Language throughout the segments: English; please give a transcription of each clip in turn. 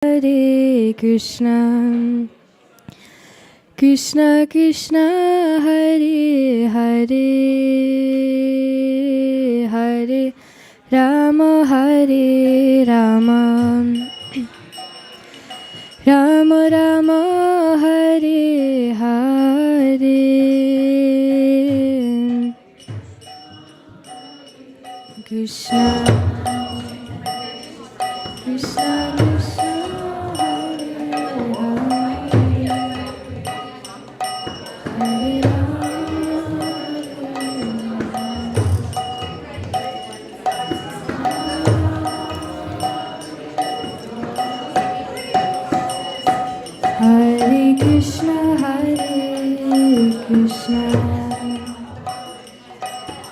Hare Krishna, Krishna Krishna, Hare Hare, Hare Rama, Hare Rama, Rama Rama, Hare Hare. Krishna, Krishna Krishna, Hare Hare Krishna, Hare Krishna,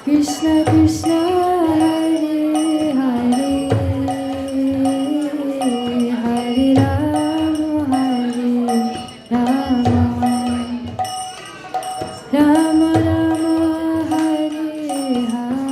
Krishna Krishna, Hare Hare, Hare Rama, Hare Rama, Rama Rama, Hare Hare.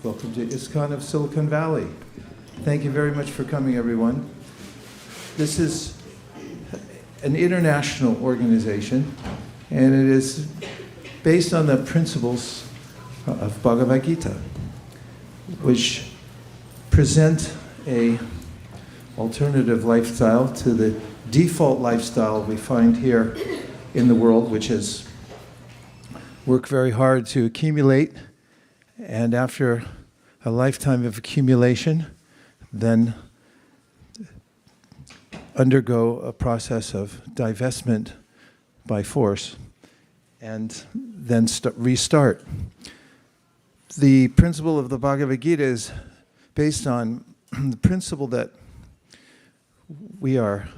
Welcome to ISKCON of Silicon Valley. Thank you very much for coming, everyone. This is an international organization, and it is based on the principles of Bhagavad Gita, which present a alternative lifestyle to the default lifestyle we find here in the world, which is work very hard to accumulate, and after a lifetime of accumulation, then undergo a process of divestment by force, and then restart. The principle of the Bhagavad Gita is based on the principle that we are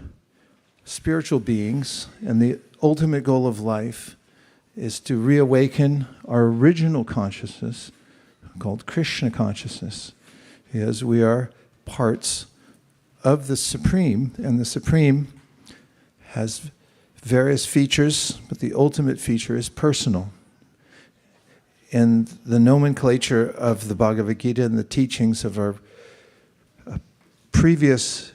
spiritual beings, and the ultimate goal of life is to reawaken our original consciousness, called Krishna consciousness, because we are parts of the Supreme, and the Supreme has various features, but the ultimate feature is personal. And the nomenclature of the Bhagavad Gita and the teachings of our previous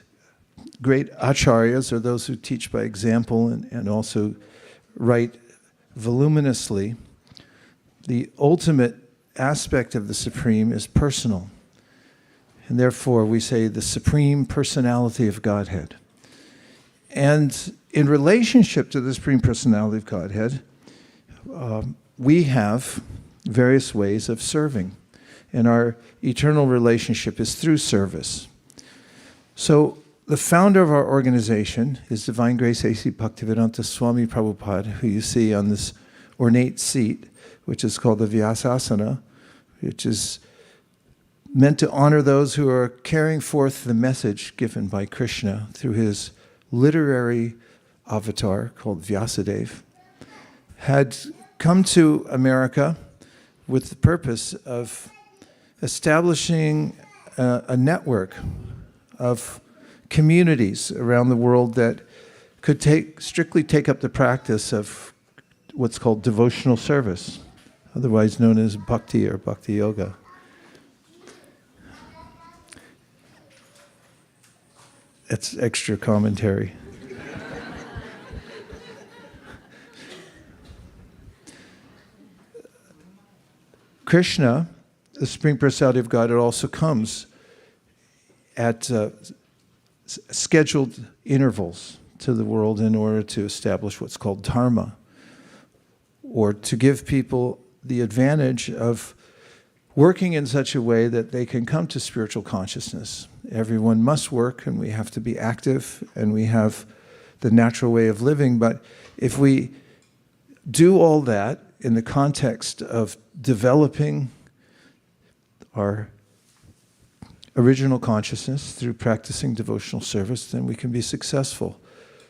great acharyas, or those who teach by example and also write voluminously, the ultimate aspect of the Supreme is personal. And therefore we say the Supreme Personality of Godhead. And in relationship to the Supreme Personality of Godhead, we have various ways of serving. And our eternal relationship is through service. So the founder of our organization is Divine Grace A.C. Bhaktivedanta Swami Prabhupada, who you see on this ornate seat, which is called the Vaisesika, which is meant to honor those who are carrying forth the message given by Krishna through his literary avatar called Vyasadeva, had come to America with the purpose of establishing a network of communities around the world that could strictly take up the practice of what's called devotional service, otherwise known as bhakti or bhakti yoga. That's extra commentary. Krishna, the Supreme Personality of God, it also comes at scheduled intervals to the world in order to establish what's called dharma, or to give people the advantage of working in such a way that they can come to spiritual consciousness. Everyone must work, and we have to be active, and we have the natural way of living. But if we do all that in the context of developing our original consciousness through practicing devotional service, then we can be successful.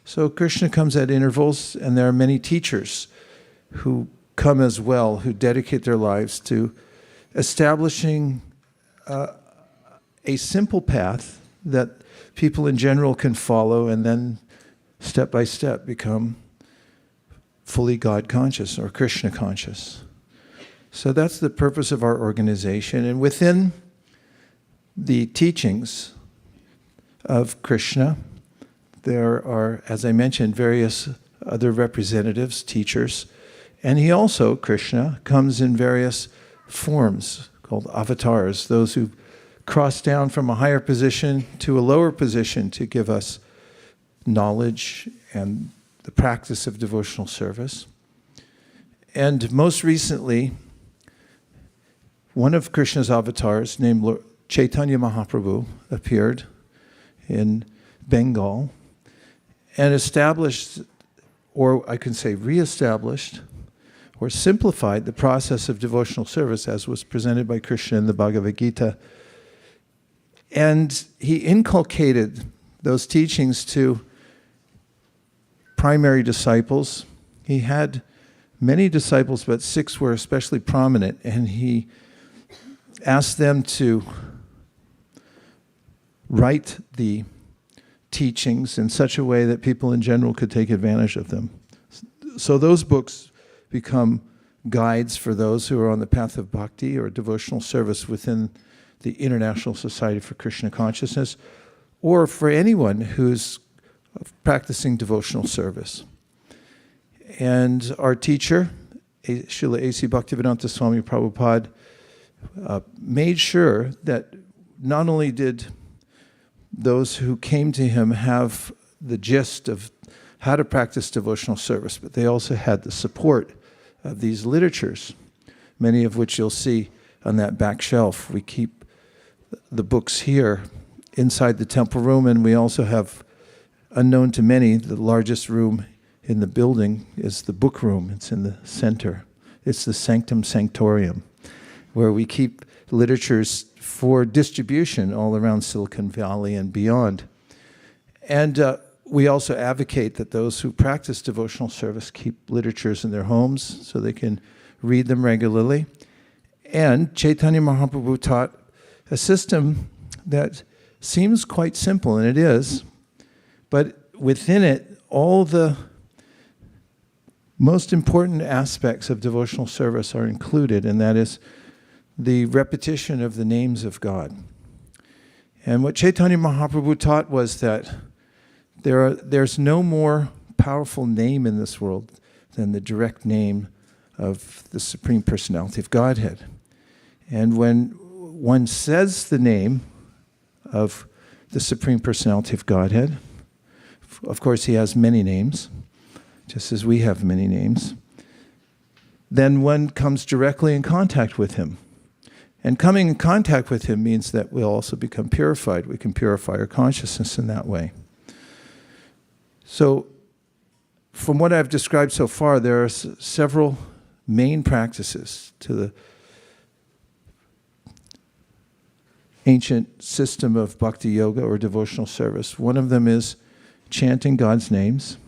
So Krishna comes at intervals, and there are many teachers who come as well, who dedicate their lives to establishing a simple path that people in general can follow, and then step by step become fully God conscious or Krishna conscious. So that's the purpose of our organization. And within the teachings of Krishna, there are, as I mentioned, various other representatives, teachers, and he also, Krishna, comes in various forms called avatars, those who cross down from a higher position to a lower position to give us knowledge and the practice of devotional service. And most recently, one of Krishna's avatars, named Lord Chaitanya Mahaprabhu, appeared in Bengal and established, or I can say reestablished, or simplified the process of devotional service as was presented by Krishna in the Bhagavad Gita. And he inculcated those teachings to primary disciples. He had many disciples, but 6 were especially prominent, and he asked them to write the teachings in such a way that people in general could take advantage of them. So those books become guides for those who are on the path of bhakti or devotional service within the International Society for Krishna Consciousness, or for anyone who's practicing devotional service. And our teacher, Srila A.C. Bhaktivedanta Swami Prabhupada, made sure that not only did those who came to him have the gist of how to practice devotional service, but they also had the support of these literatures, many of which you'll see on that back shelf. We keep the books here inside the temple room, and we also have, unknown to many, the largest room in the building is the book room. It's in the center. It's the Sanctum Sanctorium, where we keep literatures for distribution all around Silicon Valley and beyond. And we also advocate that those who practice devotional service keep literatures in their homes so they can read them regularly. And Chaitanya Mahaprabhu taught a system that seems quite simple, and it is, but within it, all the most important aspects of devotional service are included, and that is the repetition of the names of God. And what Chaitanya Mahaprabhu taught was that there's no more powerful name in this world than the direct name of the Supreme Personality of Godhead. And when one says the name of the Supreme Personality of Godhead, of course he has many names, just as we have many names, then one comes directly in contact with him. And coming in contact with him means that we'll also become purified. We can purify our consciousness in that way. So, from what I've described so far, there are several main practices to the ancient system of bhakti yoga or devotional service. One of them is chanting God's names.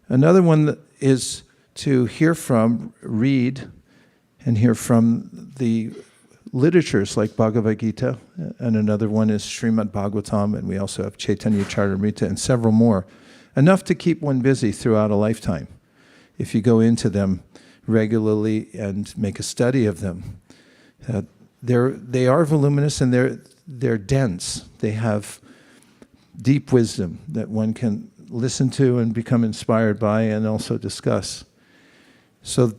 Another one is to hear from, read, and hear from the literatures like Bhagavad Gita, and another one is Srimad Bhagavatam, and we also have Chaitanya Charitamrita and several more. Enough to keep one busy throughout a lifetime if you go into them regularly and make a study of them. They are voluminous and they're dense. They have deep wisdom that one can listen to and become inspired by and also discuss. So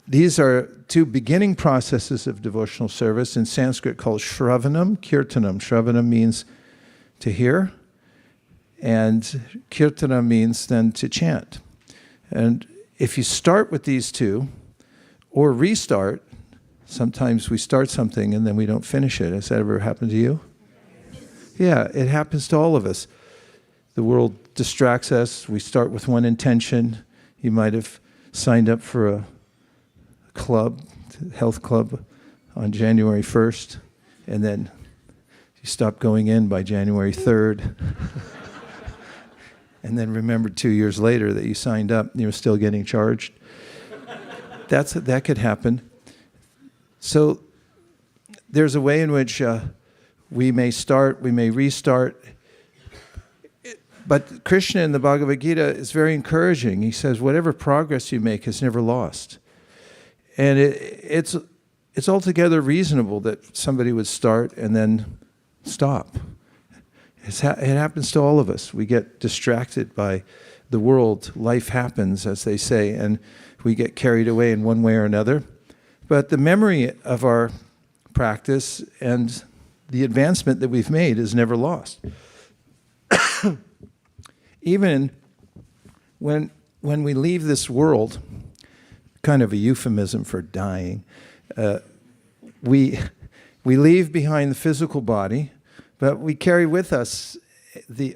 these are two beginning processes of devotional service, in Sanskrit called Shravanam, Kirtanam. Shravanam means to hear, and Kirtana means then to chant. And if you start with these two, or restart, sometimes we start something and then we don't finish it. Has that ever happened to you? Yeah, it happens to all of us. The world distracts us. We start with one intention. You might have signed up for a club, health club, on January 1st, and then you stop going in by January 3rd. And then remember 2 years later that you signed up and you're still getting charged. That could happen. So there's a way in which we may start, we may restart. But Krishna in the Bhagavad Gita is very encouraging. He says, whatever progress you make is never lost. And it's altogether reasonable that somebody would start and then stop. It happens to all of us. We get distracted by the world. Life happens, as they say, and we get carried away in one way or another. But the memory of our practice and the advancement that we've made is never lost. Even when we leave this world, kind of a euphemism for dying, we leave behind the physical body, but we carry with us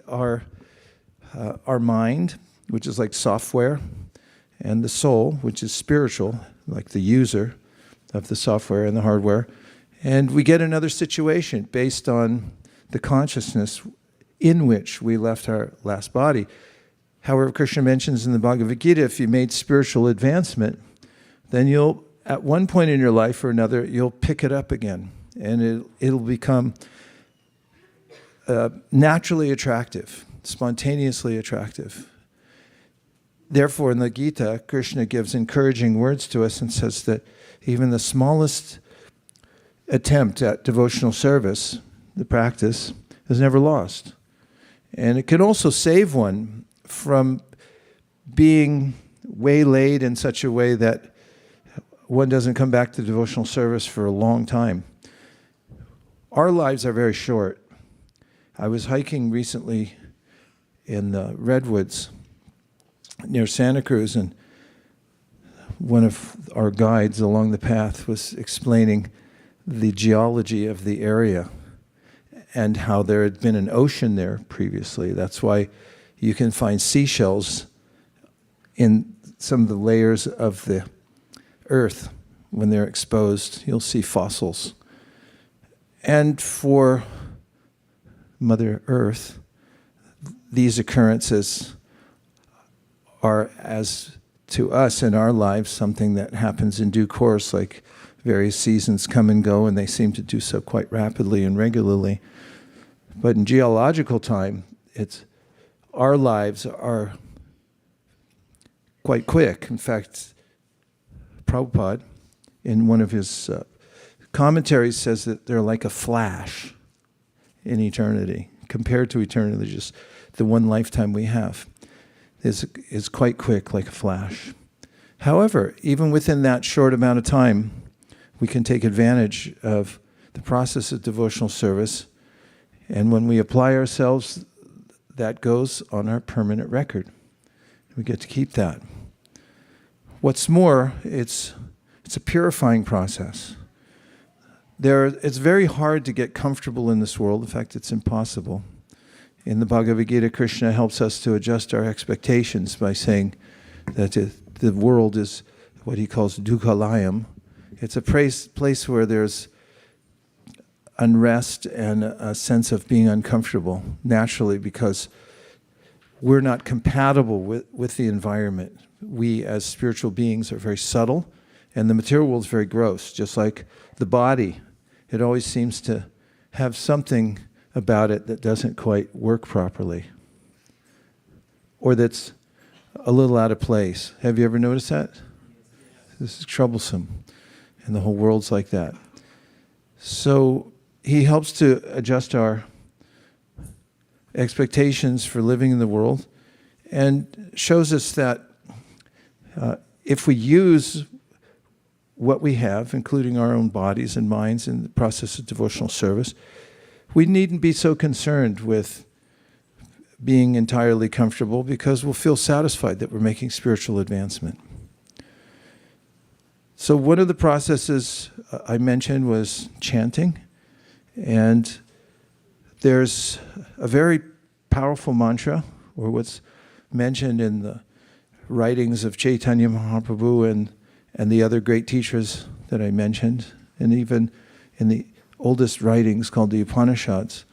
our mind, which is like software, and the soul, which is spiritual, like the user of the software and the hardware. And we get another situation based on the consciousness in which we left our last body. However, Krishna mentions in the Bhagavad Gita, if you made spiritual advancement, then you'll, at one point in your life or another, you'll pick it up again. And it'll become naturally attractive, spontaneously attractive. Therefore, in the Gita, Krishna gives encouraging words to us and says that even the smallest attempt at devotional service, the practice, is never lost. And it can also save one from being waylaid in such a way that one doesn't come back to devotional service for a long time. Our lives are very short. I was hiking recently in the redwoods near Santa Cruz, and one of our guides along the path was explaining the geology of the area and how there had been an ocean there previously. That's why you can find seashells in some of the layers of the earth when they're exposed. You'll see fossils. And for Mother Earth, these occurrences are, as to us in our lives, something that happens in due course, like various seasons come and go, and they seem to do so quite rapidly and regularly. But in geological time, our lives are quite quick. In fact, Prabhupada, in one of his commentaries, says that they're like a flash in eternity. Compared to eternity, just the one lifetime we have is quite quick, like a flash. However, even within that short amount of time, we can take advantage of the process of devotional service, and when we apply ourselves, that goes on our permanent record. We get to keep that. What's more, it's a purifying process. It's very hard to get comfortable in this world. In fact, it's impossible. In the Bhagavad Gita, Krishna helps us to adjust our expectations by saying that the world is what he calls dukkhalayam. It's a place where there's unrest and a sense of being uncomfortable, naturally, because we're not compatible with the environment. We, as spiritual beings, are very subtle, and the material world is very gross, just like the body. It always seems to have something about it that doesn't quite work properly, or that's a little out of place. Have you ever noticed that? This is troublesome, and the whole world's like that. So he helps to adjust our expectations for living in the world and shows us that if we use what we have, including our own bodies and minds in the process of devotional service, we needn't be so concerned with being entirely comfortable, because we'll feel satisfied that we're making spiritual advancement. So one of the processes I mentioned was chanting, and there's a very powerful mantra, or what's mentioned in the writings of Chaitanya Mahaprabhu and the other great teachers that I mentioned, and even in the oldest writings called the Upanishads,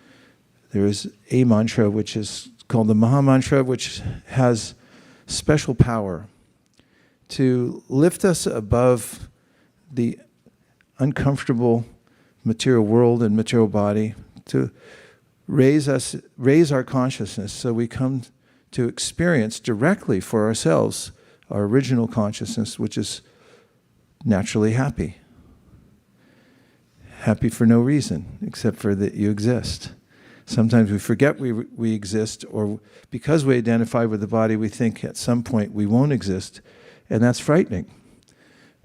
there is a mantra which is called the Maha Mantra, which has special power to lift us above the uncomfortable material world and material body, to raise our consciousness so we come to experience directly for ourselves our original consciousness, which is naturally happy. Happy for no reason, except for that you exist. Sometimes we forget we exist, or because we identify with the body, we think at some point we won't exist, and that's frightening.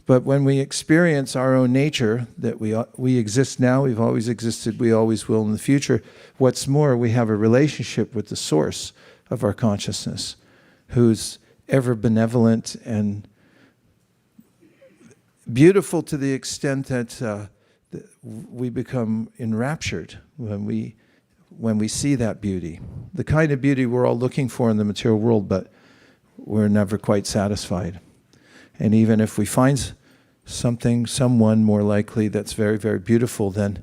But when we experience our own nature, that we exist now, we've always existed, we always will in the future, what's more, we have a relationship with the source of our consciousness, who's ever benevolent and beautiful to the extent that we become enraptured when we see that beauty. The kind of beauty we're all looking for in the material world, but we're never quite satisfied. And even if we find someone more likely that's very, very beautiful, then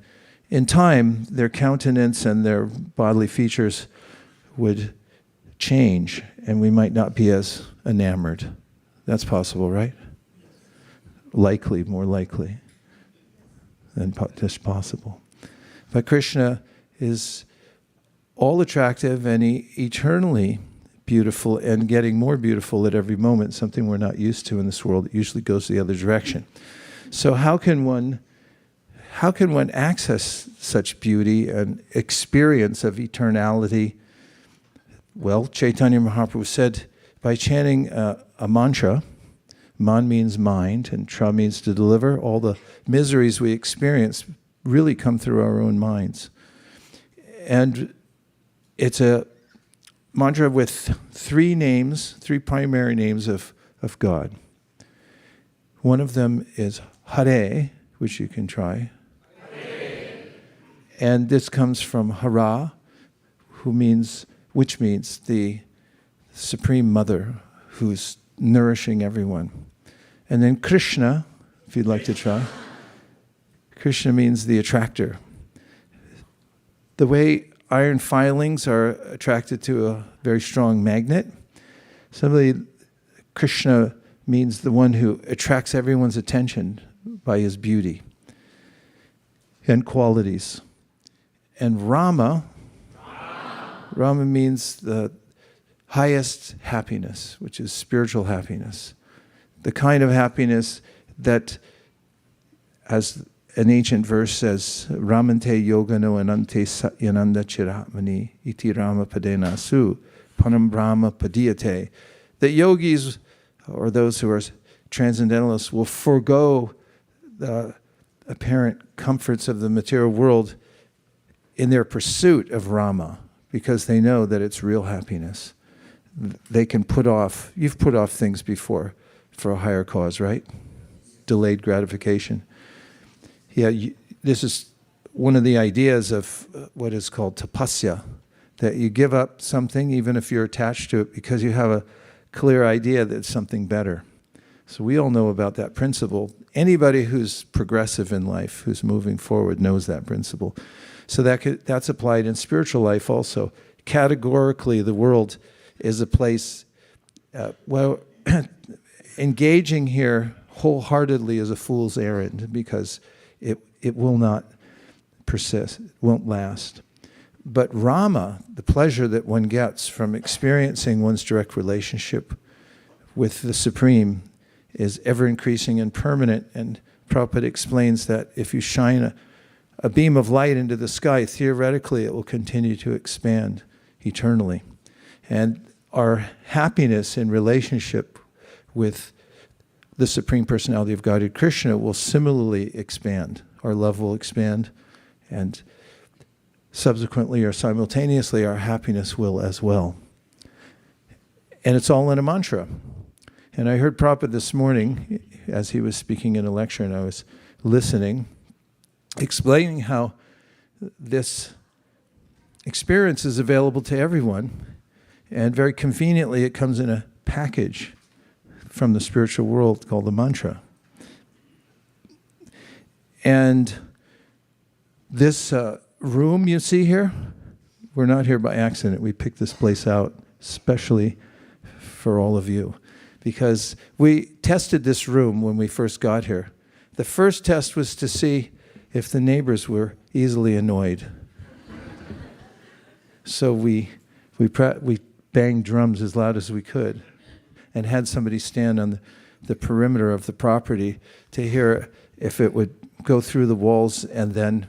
in time, their countenance and their bodily features would change, and we might not be as enamored. That's possible, right? Likely, more likely than just possible. But Krishna is all attractive, and he eternally beautiful and getting more beautiful at every moment, something we're not used to in this world. It usually goes the other direction. So how can one access such beauty and experience of eternality? Well, Chaitanya Mahaprabhu said, by chanting a mantra, man means mind, and tra means to deliver, all the miseries we experience really come through our own minds. And it's a mantra with three primary names of God. One of them is Hare, which you can try. Hare. And this comes from Hara, which means the Supreme Mother who's nourishing everyone. And then Krishna, if you'd like to try. Krishna means the attractor. The way iron filings are attracted to a very strong magnet, similarly, Krishna means the one who attracts everyone's attention by his beauty and qualities. And Rama means the highest happiness, which is spiritual happiness. The kind of happiness that, as an ancient verse says, Ramante yogano anante satyananda chiratmani iti rama padena su panam brahma padiyate. That yogis, or those who are transcendentalists, will forego the apparent comforts of the material world in their pursuit of Rama, because they know that it's real happiness. They can you've put off things before for a higher cause, right? Delayed gratification. Yeah, this is one of the ideas of what is called tapasya, that you give up something even if you're attached to it because you have a clear idea that it's something better. So we all know about that principle. Anybody who's progressive in life, who's moving forward, knows that principle. So that's applied in spiritual life also. Categorically, the world is a place, engaging here wholeheartedly is a fool's errand, because it will not persist, it won't last. But Rama, the pleasure that one gets from experiencing one's direct relationship with the Supreme, is ever increasing and permanent. And Prabhupada explains that if you shine a beam of light into the sky, theoretically it will continue to expand eternally. And our happiness in relationship with the Supreme Personality of Godhead, Krishna, will similarly expand. Our love will expand, and subsequently or simultaneously our happiness will as well. And it's all in a mantra. And I heard Prabhupada this morning, as he was speaking in a lecture, and I was listening, explaining how this experience is available to everyone, and very conveniently it comes in a package from the spiritual world called the mantra. And this room you see here, we're not here by accident. We picked this place out especially for all of you, because we tested this room when we first got here. The first test was to see if the neighbors were easily annoyed. So we banged drums as loud as we could and had somebody stand on the perimeter of the property to hear if it would go through the walls and then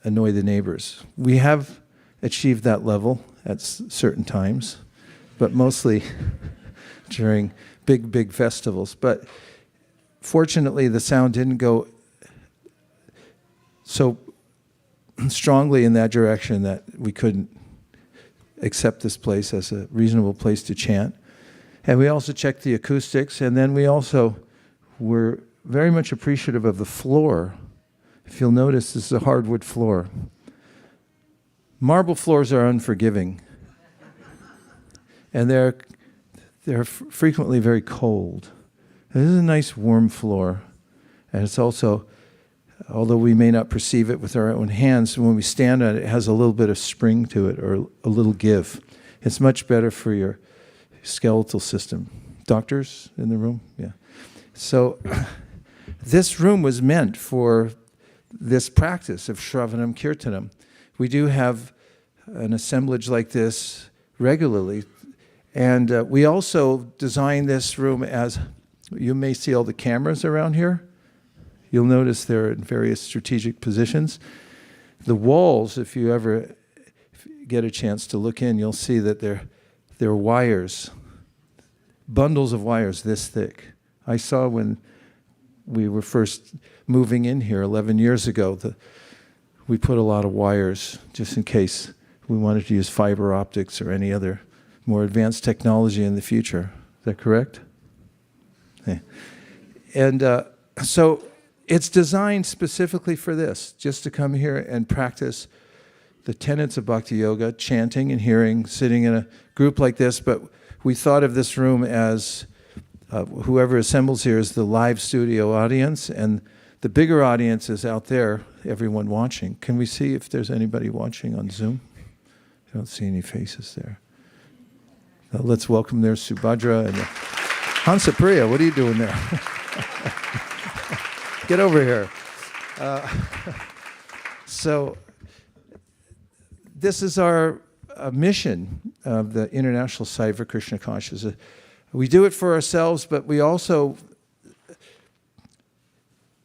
annoy the neighbors. We have achieved that level at certain times, but mostly during big festivals. But fortunately, the sound didn't go so strongly in that direction that we couldn't accept this place as a reasonable place to chant. And we also checked the acoustics, and then we also were very much appreciative of the floor. If you'll notice, this is a hardwood floor. Marble floors are unforgiving, and they're frequently very cold. This is a nice warm floor, and it's also, although we may not perceive it with our own hands, when we stand on it, it has a little bit of spring to it, or a little give. It's much better for your skeletal system. Doctors in the room? Yeah. So this room was meant for this practice of Shravanam Kirtanam. We do have an assemblage like this regularly, And we also designed this room as, you may see all the cameras around here. You'll notice they're in various strategic positions. The walls, if you ever get a chance to look in, you'll see that they're wires, bundles of wires this thick. I saw when we were first moving in here 11 years ago, we put a lot of wires just in case we wanted to use fiber optics or any other more advanced technology in the future. Is that correct? Yeah. And so it's designed specifically for this, just to come here and practice the tenets of Bhakti Yoga, chanting and hearing, sitting in a group like this. But we thought of this room as whoever assembles here is the live studio audience, and the bigger audience is out there, everyone watching. Can we see if there's anybody watching on Zoom? I don't see any faces there. Now let's welcome there Subhadra and Hansapriya. What are you doing there? Get over here. So this is our mission of the International Society for Krishna Consciousness. We do it for ourselves, but we also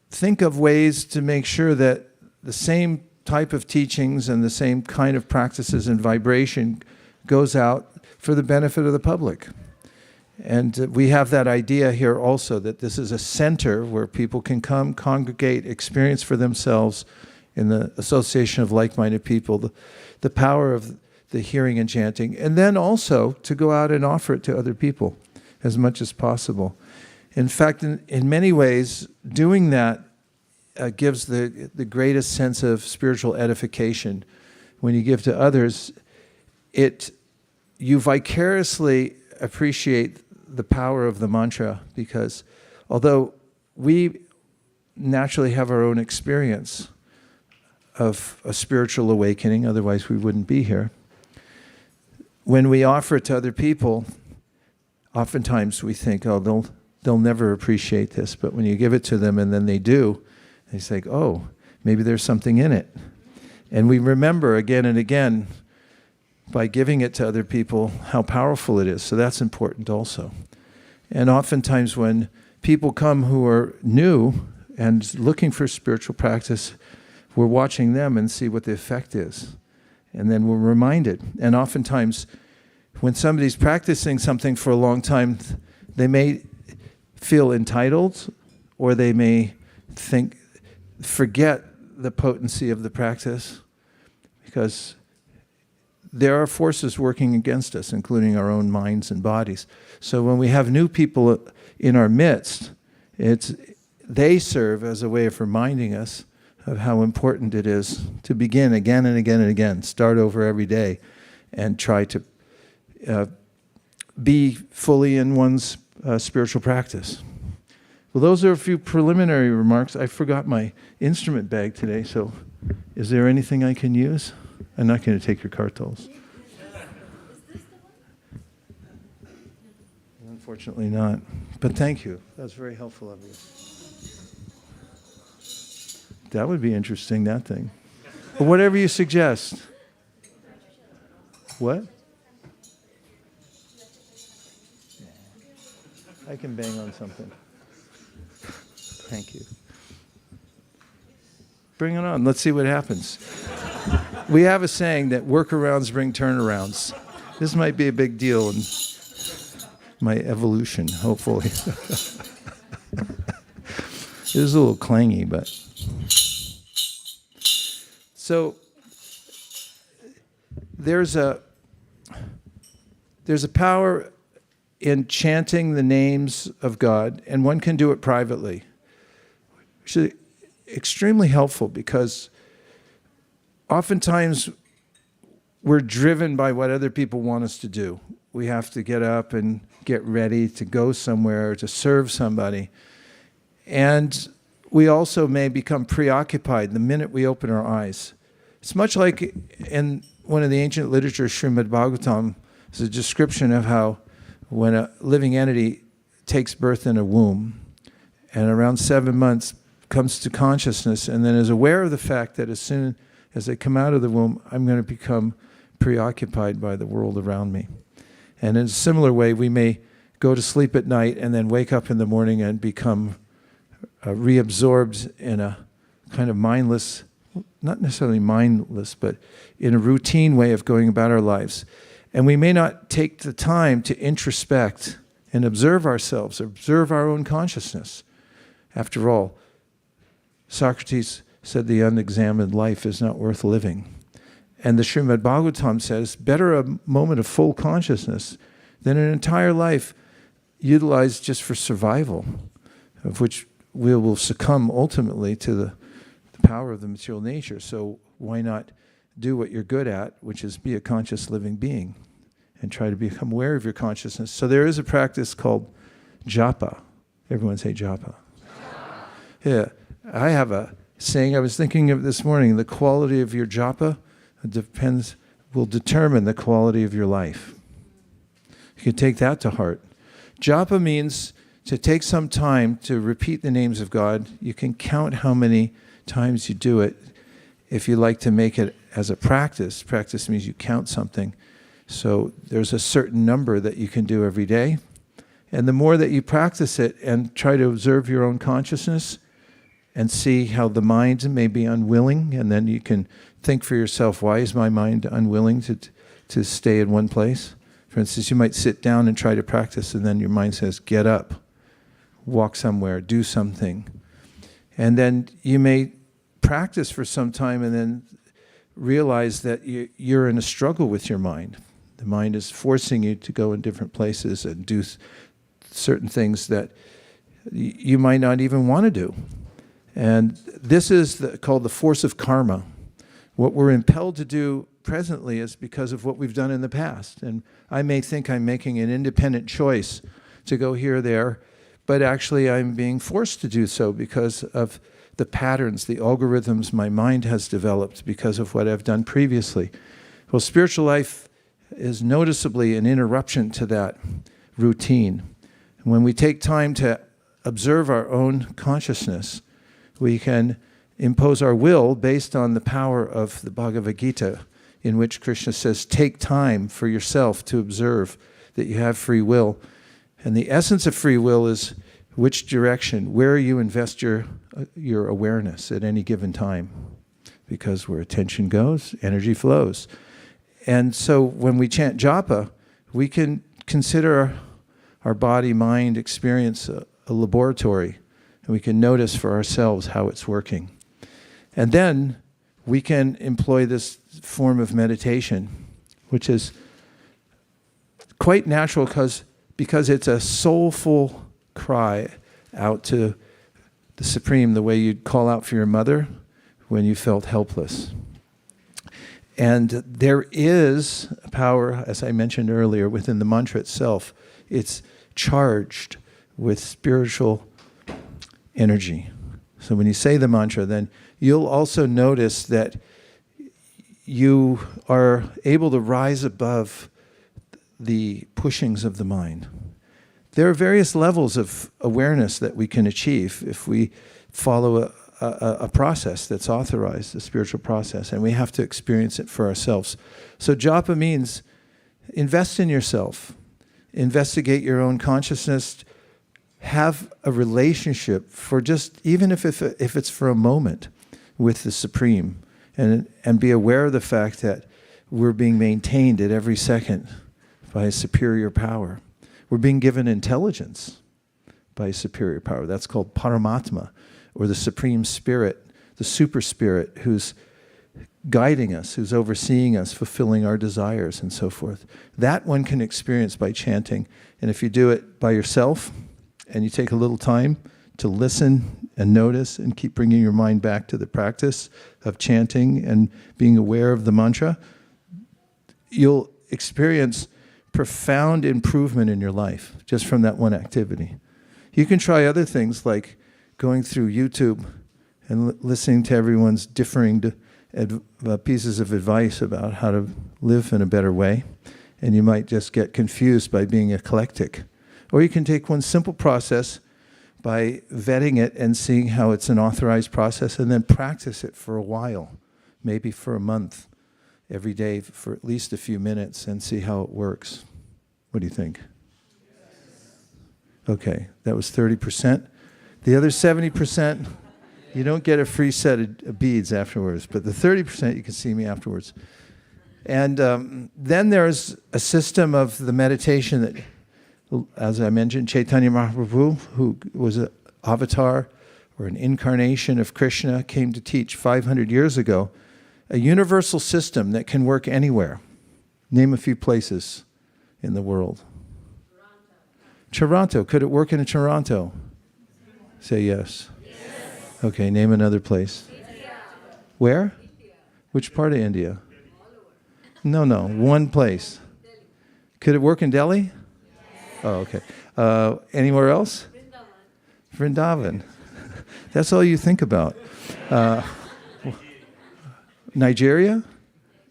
think of ways to make sure that the same type of teachings and the same kind of practices and vibration goes out for the benefit of the public. And we have that idea here also, that this is a center where people can come, congregate, experience for themselves in the association of like-minded people, the power of the hearing and chanting, and then also to go out and offer it to other people as much as possible. In fact, in many ways, doing that gives the greatest sense of spiritual edification. When you give to others, you vicariously appreciate the power of the mantra, because although we naturally have our own experience of a spiritual awakening, otherwise we wouldn't be here, when we offer it to other people, oftentimes we think, oh, they'll never appreciate this. But when you give it to them and then they do, they say, oh, maybe there's something in it. And we remember again and again, by giving it to other people, how powerful it is. So that's important also. And oftentimes when people come who are new and looking for spiritual practice, we're watching them and see what the effect is. And then we're reminded. And oftentimes when somebody's practicing something for a long time, they may feel entitled, or they may forget the potency of the practice, because there are forces working against us, including our own minds and bodies. So when we have new people in our midst, they serve as a way of reminding us of how important it is to begin again and again and again, start over every day, and try to be fully in one's spiritual practice. Well, those are a few preliminary remarks. I forgot my instrument bag today, so is there anything I can use? I'm not going to take your kartals. Unfortunately not. But thank you. That's very helpful of you. That would be interesting, that thing. But whatever you suggest. What? I can bang on something. Thank you. Bring it on. Let's see what happens. We have a saying that workarounds bring turnarounds. This might be a big deal in my evolution, hopefully. It is a little clangy, but... So, there's a power in chanting the names of God, and one can do it privately, which is extremely helpful, because oftentimes we're driven by what other people want us to do. We have to get up and get ready to go somewhere, to serve somebody. And we also may become preoccupied the minute we open our eyes. It's much like in one of the ancient literatures, Srimad Bhagavatam, is a description of how when a living entity takes birth in a womb and around 7 months comes to consciousness and then is aware of the fact that as soon as they come out of the womb, I'm going to become preoccupied by the world around me. And in a similar way, we may go to sleep at night and then wake up in the morning and become reabsorbed in a kind of mindless, not necessarily mindless, but in a routine way of going about our lives. And we may not take the time to introspect and observe ourselves, observe our own consciousness. After all, Socrates said the unexamined life is not worth living. And the Srimad Bhagavatam says, better a moment of full consciousness than an entire life utilized just for survival, of which we will succumb ultimately to the power of the material nature. So why not do what you're good at, which is be a conscious living being, and try to become aware of your consciousness. So there is a practice called japa. Everyone say japa. Yeah, I have a saying I was thinking of this morning. The quality of your japa will determine the quality of your life. You can take that to heart. Japa means to take some time to repeat the names of God. You can count how many times you do it. If you like to make it as a practice, practice means you count something. So there's a certain number that you can do every day. And the more that you practice it and try to observe your own consciousness and see how the mind may be unwilling, and then you can think for yourself, why is my mind unwilling to stay in one place? For instance, you might sit down and try to practice, and then your mind says, get up, walk somewhere, do something. And then you may practice for some time and then realize that you're in a struggle with your mind. The mind is forcing you to go in different places and do certain things that you might not even want to do. And this is called the force of karma. What we're impelled to do presently is because of what we've done in the past. And I may think I'm making an independent choice to go here or there, but actually I'm being forced to do so because of the patterns, the algorithms my mind has developed because of what I've done previously. Well, spiritual life is noticeably an interruption to that routine. When we take time to observe our own consciousness, we can impose our will based on the power of the Bhagavad Gita, in which Krishna says, take time for yourself to observe that you have free will. And the essence of free will is which direction, where you invest your awareness at any given time. Because where attention goes, energy flows. And so when we chant japa, we can consider our body-mind experience a laboratory, and we can notice for ourselves how it's working. And then we can employ this form of meditation, which is quite natural because it's a soulful cry out to the Supreme, the way you'd call out for your mother when you felt helpless. And there is a power, as I mentioned earlier, within the mantra itself. It's charged with spiritual energy. So when you say the mantra, then you'll also notice that you are able to rise above the pushings of the mind. There are various levels of awareness that we can achieve if we follow a process that's authorized, a spiritual process, and we have to experience it for ourselves. So japa means invest in yourself, investigate your own consciousness, have a relationship for just, even if it's for a moment, with the Supreme, and be aware of the fact that we're being maintained at every second by a superior power. We're being given intelligence by a superior power. That's called Paramatma, or the Supreme Spirit, the Super Spirit who's guiding us, who's overseeing us, fulfilling our desires, and so forth. That one can experience by chanting. And if you do it by yourself, and you take a little time to listen and notice and keep bringing your mind back to the practice of chanting and being aware of the mantra, you'll experience profound improvement in your life just from that one activity. You can try other things like going through YouTube and listening to everyone's differing pieces of advice about how to live in a better way, and you might just get confused by being eclectic. Or you can take one simple process by vetting it and seeing how it's an authorized process, and then practice it for a while, maybe for a month, every day for at least a few minutes, and see how it works. What do you think? Okay, that was 30%. The other 70%, you don't get a free set of beads afterwards, but the 30%, you can see me afterwards. And then there's a system of the meditation that, as I mentioned, Chaitanya Mahaprabhu, who was an avatar or an incarnation of Krishna, came to teach 500 years ago, a universal system that can work anywhere. Name a few places in the world. Toronto. Could it work in Toronto? Say yes. Yes. Okay, name another place. India. Where? India. Which part of India? No, one place. Delhi. Could it work in Delhi? Yes. Oh, okay. Anywhere else? Vrindavan. That's all you think about. Nigeria?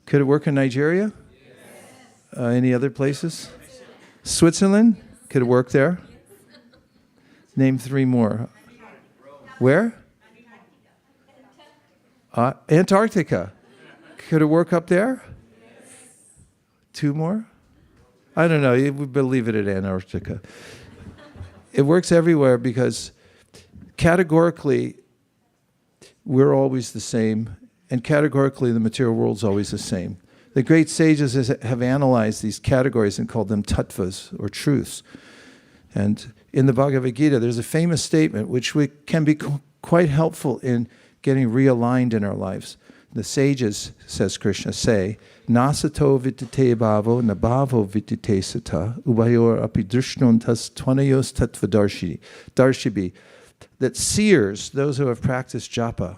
Could it work in Nigeria? Yes. Any other places? Switzerland? Could it work there? Name 3 more. Where? Antarctica. Could it work up there? 2 more? I don't know. We believe it at Antarctica. It works everywhere because categorically we're always the same, and categorically the material world's always the same. The great sages have analyzed these categories and called them tattvas, or truths. And in the Bhagavad Gita, there's a famous statement which can be quite helpful in getting realigned in our lives. The sages, says Krishna, say, Nasato vitate bhavo, nabhavo vitate sata, ubayor api drishnontas tvanayos tattva darshibi. That seers, those who have practiced japa,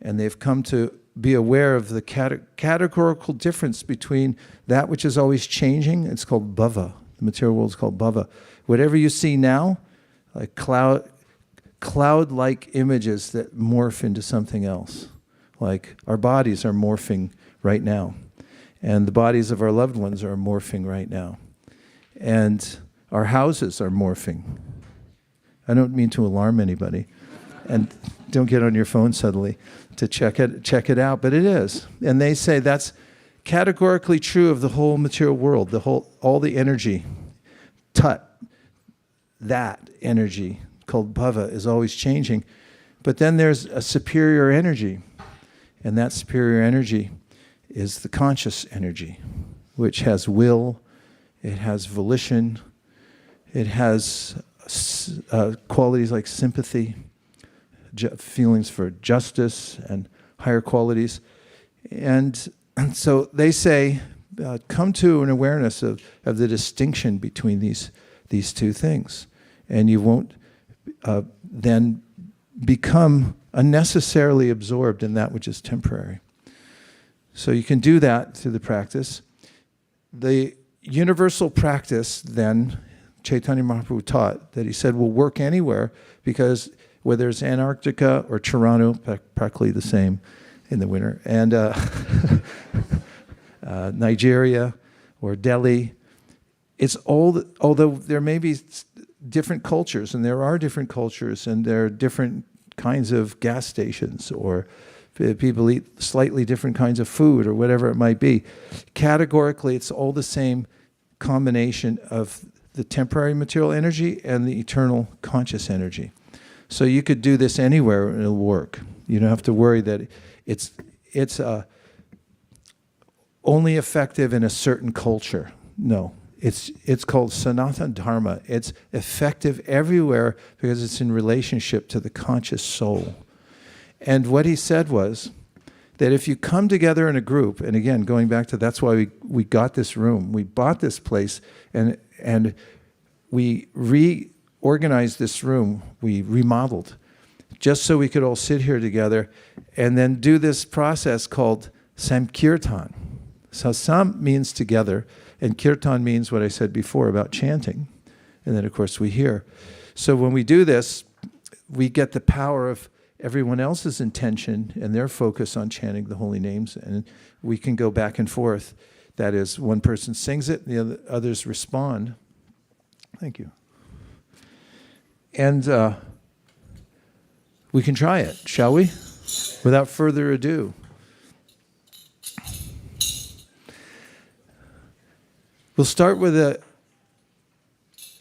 and they've come to be aware of the categorical difference between that which is always changing. It's called bhava. The material world is called bhava. Whatever you see now, like cloud-like images that morph into something else. Like our bodies are morphing right now. And the bodies of our loved ones are morphing right now. And our houses are morphing. I don't mean to alarm anybody. And don't get on your phone suddenly to check it out, but it is. And they say that's categorically true of the whole material world, all the energy. That energy called bhava is always changing. But then there's a superior energy, and that superior energy is the conscious energy, which has will, it has volition, it has qualities like sympathy, feelings for justice and higher qualities. And so they say, come to an awareness of the distinction between these 2 things. And you won't then become unnecessarily absorbed in that which is temporary. So you can do that through the practice. The universal practice then, Chaitanya Mahaprabhu taught, that he said will work anywhere, because whether it's Antarctica or Toronto, practically the same in the winter, and Nigeria or Delhi, it's all, although there may be different cultures, and there are different cultures, and there are different kinds of gas stations, or people eat slightly different kinds of food, or whatever it might be. Categorically, it's all the same combination of the temporary material energy and the eternal conscious energy. So you could do this anywhere and it'll work. You don't have to worry that it's only effective in a certain culture. No. It's called Sanatana Dharma. It's effective everywhere because it's in relationship to the conscious soul. And what he said was that if you come together in a group, and again, going back to that's why we got this room, we bought this place, and we reorganized this room, we remodeled, just so we could all sit here together and then do this process called Samkirtan. So Sam means together, and Kirtan means what I said before about chanting. And then, of course, we hear. So when we do this, we get the power of everyone else's intention and their focus on chanting the holy names, and we can go back and forth. That is, one person sings it, the others respond. Thank you. And we can try it, shall we? Without further ado. We'll start with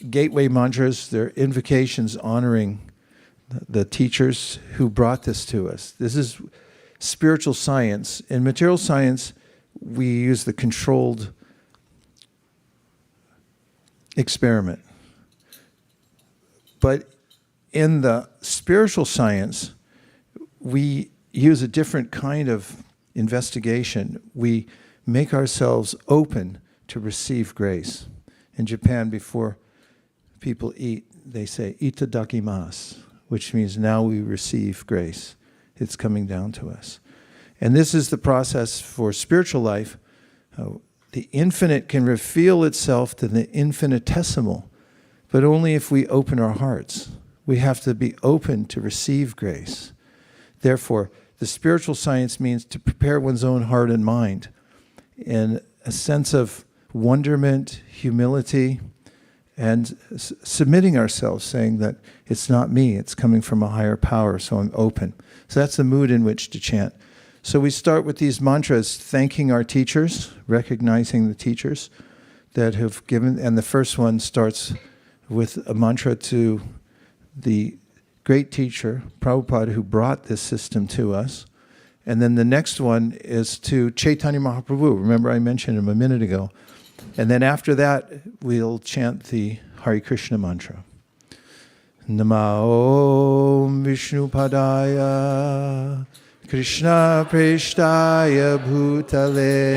gateway mantras. They're invocations honoring the teachers who brought this to us. This is spiritual science. In material science, we use the controlled experiment. But in the spiritual science, we use a different kind of investigation. We make ourselves open to receive grace. In Japan, before people eat, they say, itadakimasu, which means now we receive grace. It's coming down to us. And this is the process for spiritual life. The infinite can reveal itself to the infinitesimal, but only if we open our hearts. We have to be open to receive grace. Therefore, the spiritual science means to prepare one's own heart and mind in a sense of wonderment, humility, and submitting ourselves, saying that it's not me, it's coming from a higher power, so I'm open. So that's the mood in which to chant. So we start with these mantras, thanking our teachers, recognizing the teachers that have given, and the first one starts with a mantra to the great teacher, Prabhupada, who brought this system to us. And then the next one is to Chaitanya Mahaprabhu. Remember I mentioned him a minute ago. And then after that, we'll chant the Hare Krishna mantra. Nama Om Vishnu Padaya Krishna Preshtaya Bhutale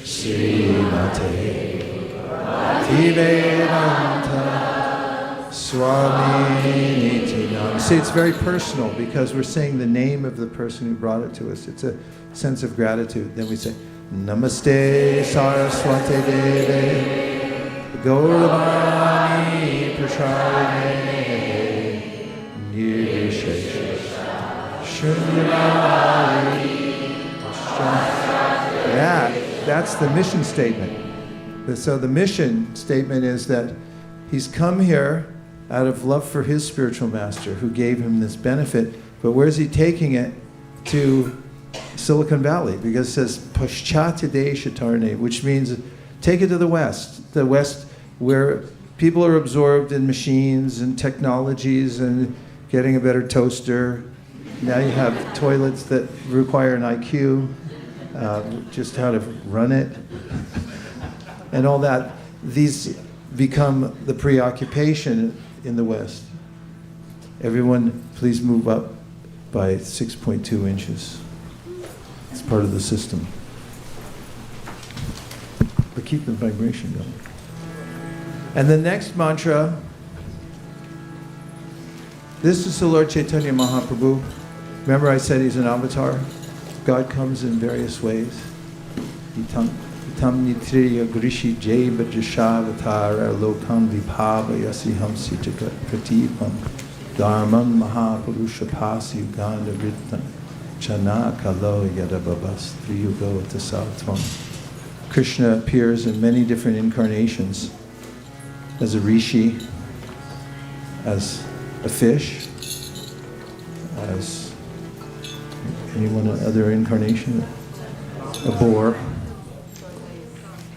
Srimate Bhaktivedanta Swami Nityananda. See, it's very personal because we're saying the name of the person who brought it to us. It's a sense of gratitude. Then we say, Namaste Saraswati Deve Gauravani Prasharine Nirvishesha Shunyavadi. That's the mission statement. So the mission statement is that he's come here out of love for his spiritual master who gave him this benefit, but where's he taking it? To Silicon Valley, because it says Paschati Deshatarne, which means take it to the West where people are absorbed in machines and technologies and getting a better toaster. Now you have toilets that require an IQ, just how to run it, and all that. These become the preoccupation in the West. Everyone, please move up by 6.2 inches. It's part of the system. But keep the vibration going. And the next mantra, this is the Lord Chaitanya Mahaprabhu. Remember I said he's an avatar? God comes in various ways. Itam nitriya grishi jaiva jashavatara lokam vibhava yasiham sitaka pratipam dharmam mahapurusha pasi uganda ritam chanakalo yadabhavas triyugo tasatvam. Krishna appears in many different incarnations as a rishi, as a fish, as any one other incarnation, a boar,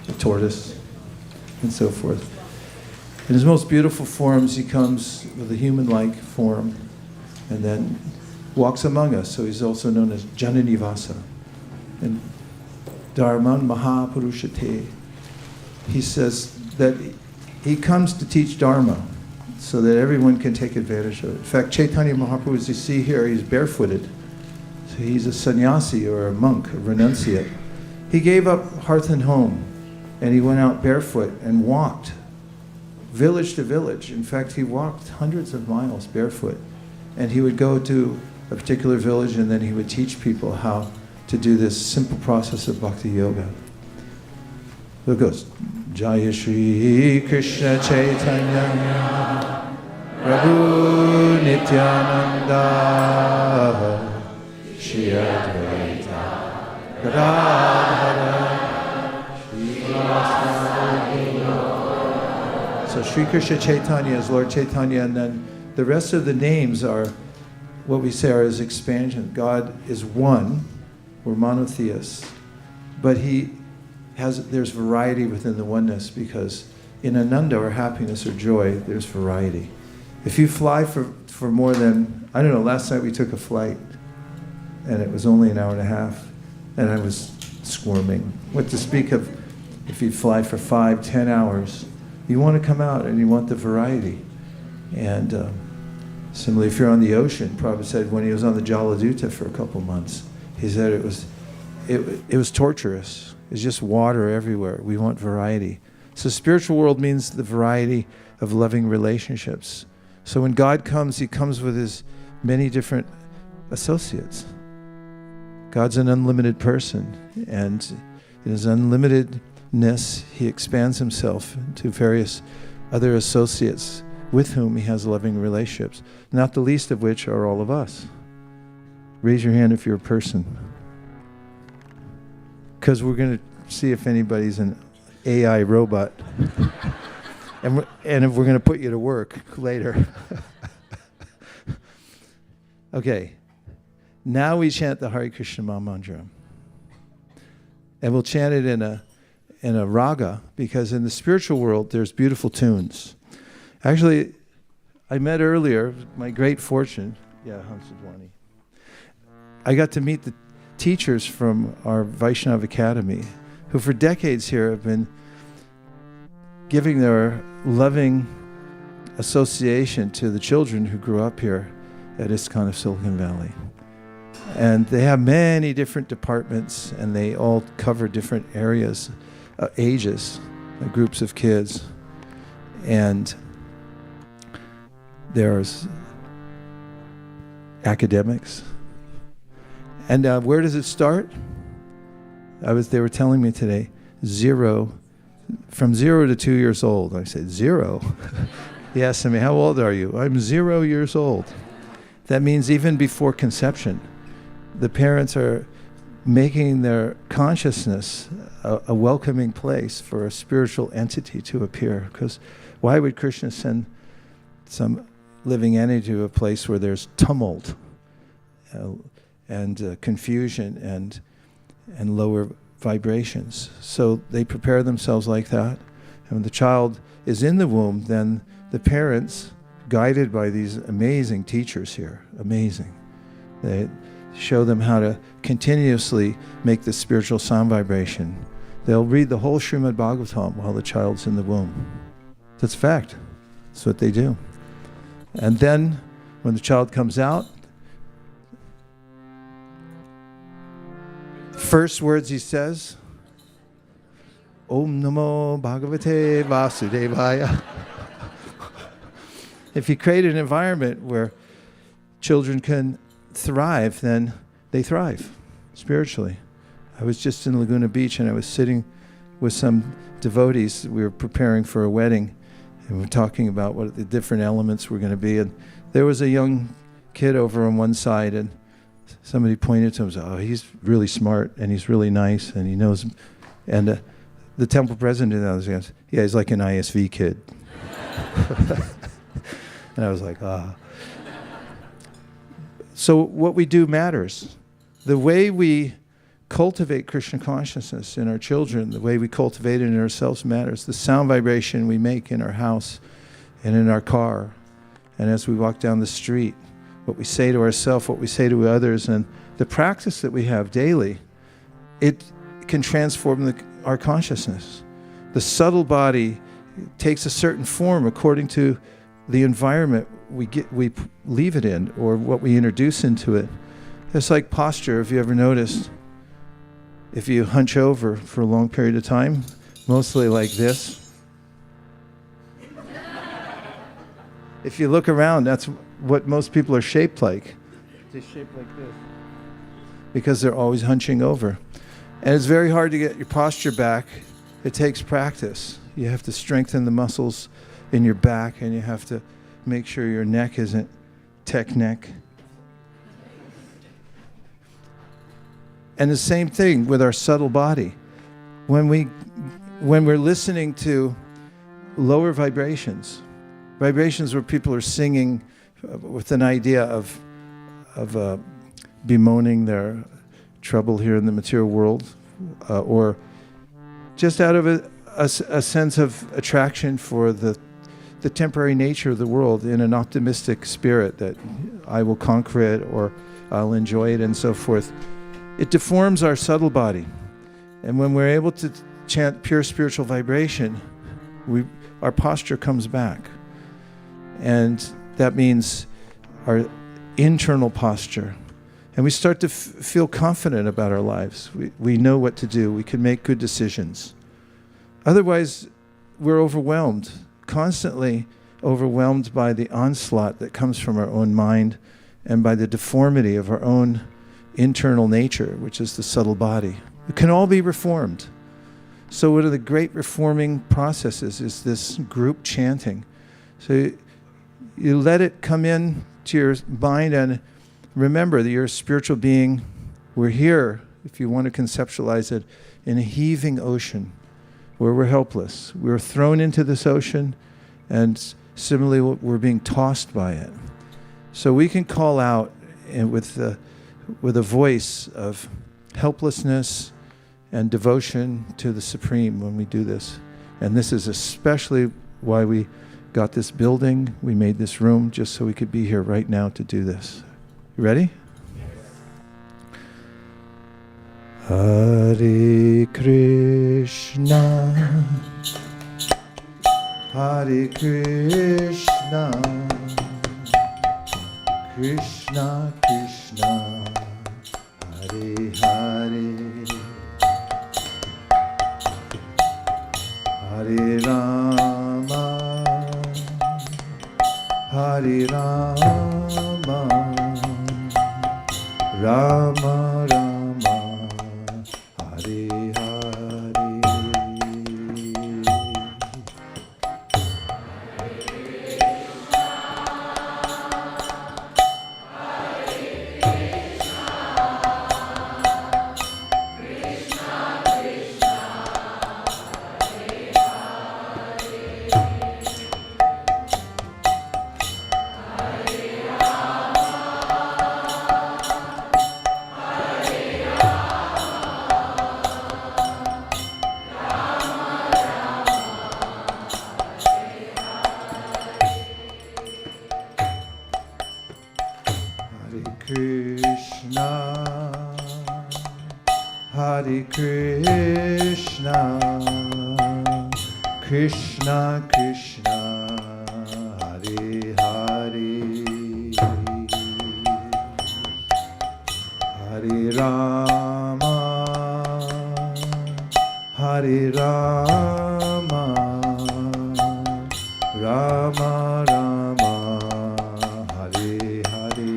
a tortoise, and so forth. In his most beautiful forms, he comes with a human-like form and then walks among us. So he's also known as Jananivasa. And Dharman Mahapurushate, he says that he comes to teach Dharma so that everyone can take advantage of it. In fact, Chaitanya Mahaprabhu, as you see here, he's barefooted. So he's a sannyasi or a monk, a renunciate. He gave up hearth and home, and he went out barefoot and walked village to village. In fact, he walked hundreds of miles barefoot. And he would go to a particular village, and then he would teach people how to do this simple process of bhakti yoga. So it goes, Jaya Shri Krishna Chaitanya Prabhu Nityananda Shri Advaita Gadadhara Shri. So Shri Krishna Chaitanya is Lord Chaitanya, and then the rest of the names are what we say are his expansion. God is one, we're monotheists, but there's variety within the oneness because in ananda or happiness or joy, there's variety. If you fly for more than, I don't know, last night we took a flight and it was only an hour and a half and I was squirming. What to speak of if you fly for 5-10 hours, you want to come out and you want the variety. And similarly, if you're on the ocean, Prabhupada said when he was on the Jaladuta for a couple months, he said it was torturous. It's just water everywhere. We want variety. So spiritual world means the variety of loving relationships. So when God comes, he comes with his many different associates. God's an unlimited person, and in his unlimitedness, he expands himself into various other associates with whom he has loving relationships, not the least of which are all of us. Raise your hand if you're a person. Because we're going to see if anybody's an AI robot. and if we're going to put you to work later. Okay. Now we chant the Hare Krishna Maha Mantra. And we'll chant it in a raga, because in the spiritual world there's beautiful tunes. Actually, I met earlier, my great fortune, Hansadwani. I got to meet the teachers from our Vaishnava Academy, who for decades here have been giving their loving association to the children who grew up here at ISKCON of Silicon Valley. And they have many different departments, and they all cover different areas, ages, groups of kids. And there's academics. And where does it start? They were telling me today, from 0 to 2 years old. I said, 0? He asked me, how old are you? I'm 0 years old. That means even before conception, the parents are making their consciousness a welcoming place for a spiritual entity to appear. Because why would Krishna send some living entity to a place where there's tumult and confusion and lower vibrations? So they prepare themselves like that. And when the child is in the womb, then the parents, guided by these amazing teachers here, amazing, they show them how to continuously make the spiritual sound vibration. They'll read the whole Srimad Bhagavatam while the child's in the womb. That's fact. That's what they do. And then when the child comes out, first words he says, Om Namo Bhagavate Vasudevaya. If you create an environment where children can thrive, then they thrive spiritually. I was just in Laguna Beach and I was sitting with some devotees. We were preparing for a wedding and we were talking about what the different elements were going to be. And there was a young kid over on one side, and somebody pointed to him and said, oh, he's really smart and he's really nice and he knows. And the temple president goes, yeah, he's like an ISV kid. And I was like, ah. So what we do matters. The way we cultivate Krishna consciousness in our children, the way we cultivate it in ourselves matters. The sound vibration we make in our house and in our car, and as we walk down the street, what we say to ourselves, what we say to others, and the practice that we have daily, it can transform our consciousness. The subtle body takes a certain form according to the environment we leave it in, or what we introduce into it. It's like posture. If you ever noticed, if you hunch over for a long period of time, mostly like this. If you look around, that's what most people are shaped like. They're shaped like this because they're always hunching over. And it's very hard to get your posture back. It takes practice. You have to strengthen the muscles in your back, and you have to make sure your neck isn't tech neck. And the same thing with our subtle body. When we're listening to lower vibrations where people are singing with an idea of bemoaning their trouble here in the material world, or just out of a sense of attraction for the temporary nature of the world in an optimistic spirit that I will conquer it or I'll enjoy it and so forth. It deforms our subtle body. And when we're able to chant pure spiritual vibration, our posture comes back. And that means our internal posture. And we start to feel confident about our lives. We know what to do. We can make good decisions. Otherwise, we're overwhelmed, constantly overwhelmed by the onslaught that comes from our own mind and by the deformity of our own internal nature, which is the subtle body. It can all be reformed. So one of the great reforming processes is this group chanting. So you let it come in to your mind and remember that you're a spiritual being. We're here, if you want to conceptualize it, in a heaving ocean where we're helpless. We're thrown into this ocean, and similarly we're being tossed by it. So we can call out with a voice of helplessness and devotion to the Supreme when we do this. And this is especially why we got this building. We made this room just so we could be here right now to do this. You ready? Hare Krishna, Hare Krishna, Krishna Krishna, Hare Hare, Hare Rama, Hare Rama, Rama Rama, Hare Hare. Hare Krishna, Krishna Krishna, Hare Hare, Hare Rama, Hare Rama, Rama Rama, Hare Hare.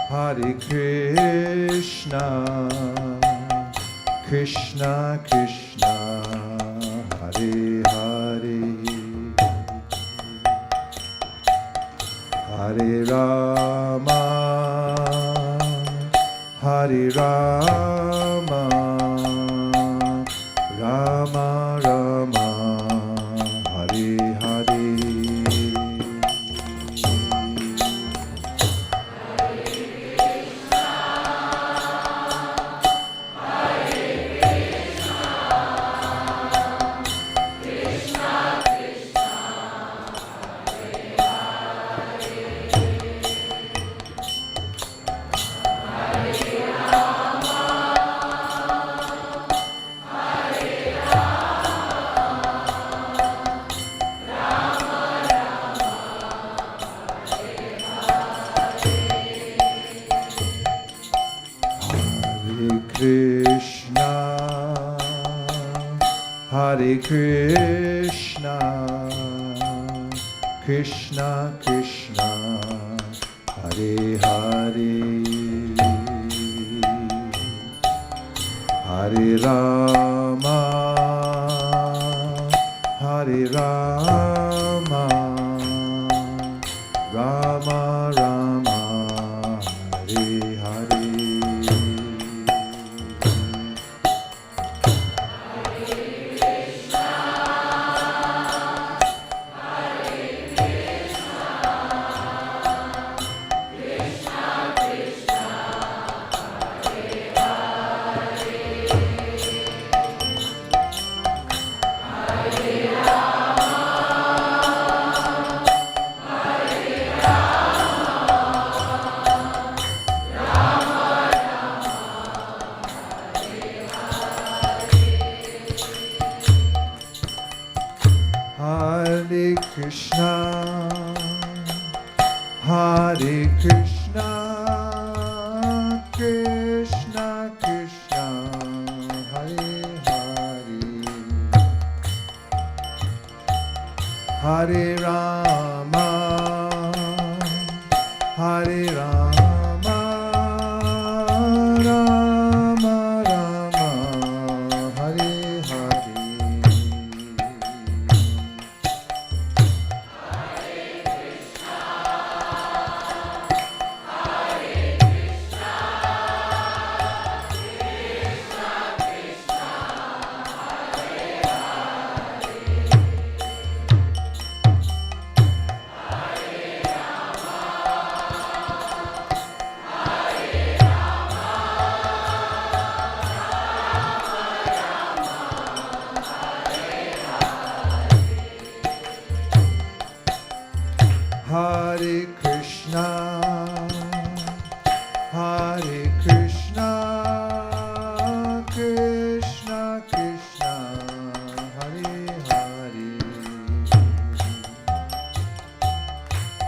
Hare Krishna, Krishna Krishna, Hare Hare, Hare Rama, Hare Rama, Rama Rama, Hare Hare. Hare Krishna, Krishna Krishna, Hare Hare, Hare Rama, Hare Rama, Rama Rama, Hare Hare. Hare Krishna, Hare Krishna, Krishna Krishna, Hare Hare, Hare Rama, Hare Rama, Rama Rama, Hare Hare. Hare Krishna, Hare Krishna, Krishna Krishna, Hare Hare,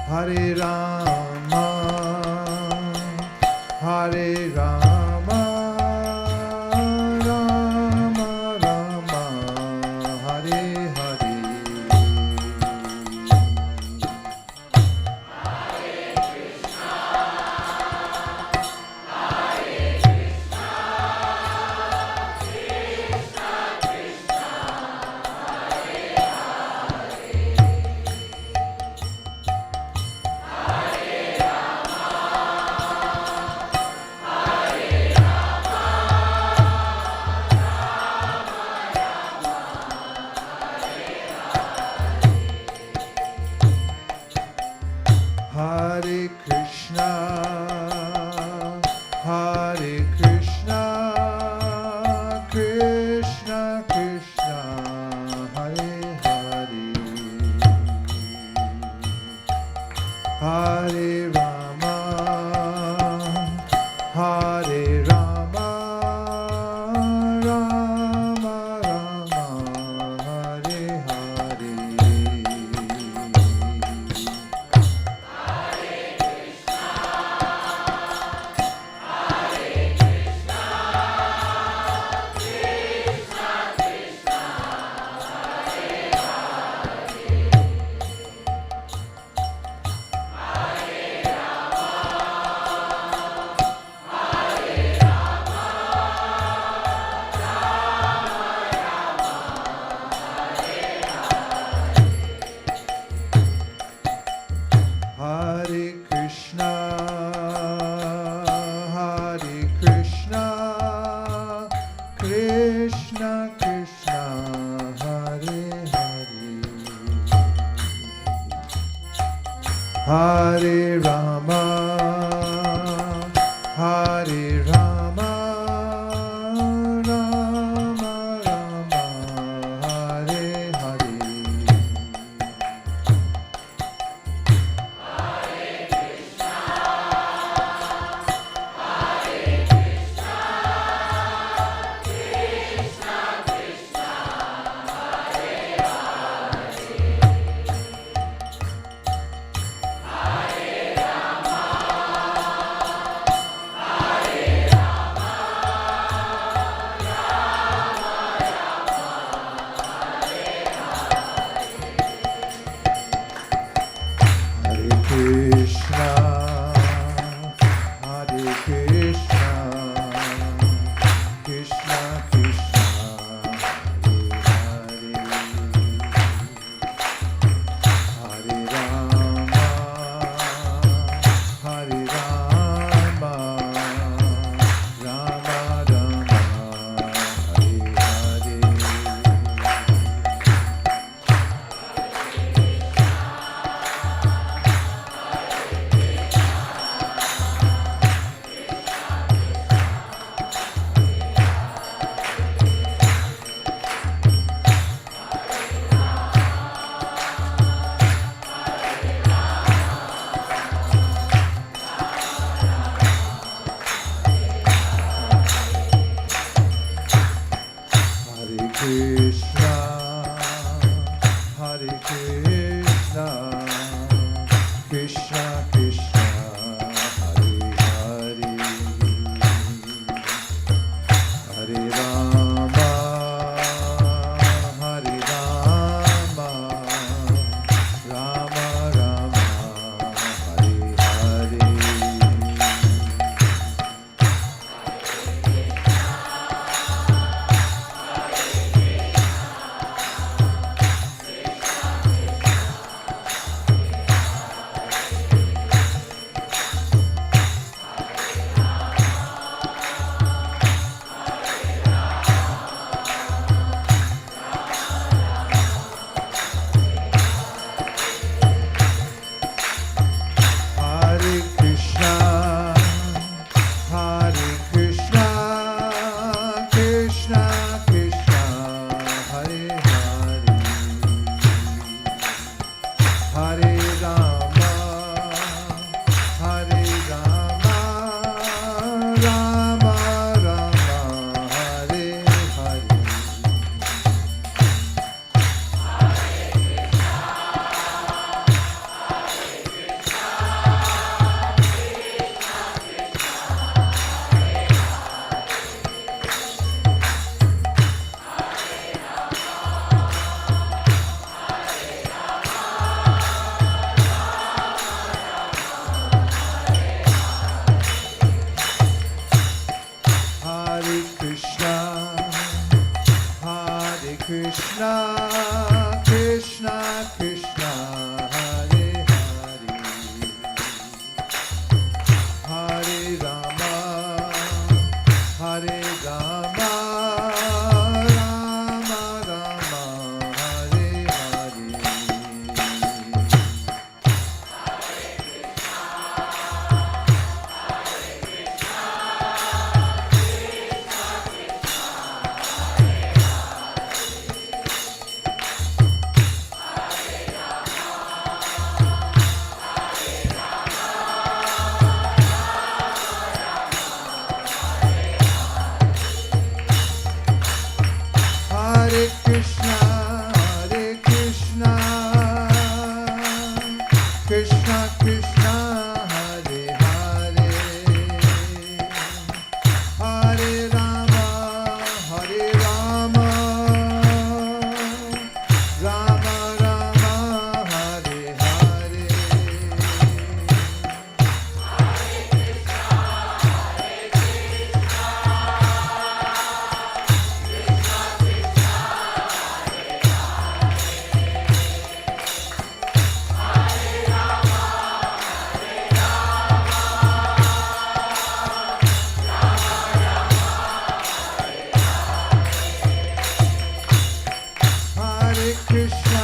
Hare Rama, Hare Rama, Rama Rama, Hare Hare. Hare Krishna, Hare Krishna, Krishna Krishna, Hare Hare, Hare Rama, Hare Rama, Rama Rama, Hare Hare. Hare Krishna, Hare Krishna, Krishna Krishna, Hare Hare, Hare Rama, Hare Rama, Rama Rama, Hare Hare. Hare Krishna Krishna, Hare Hare, Hare Rama, Hare Rama, Rama Rama, Hare Hare. Hare Krishna, Krishna Krishna, Hare Hare, Hare Rama, Rama Rama, Hare Hare. Hare Krishna,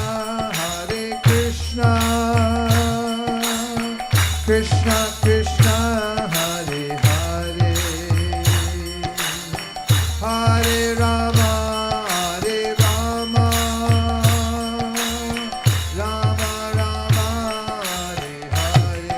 Krishna Krishna, Hare Hare, Hare Rama, Rama Rama, Hare Hare.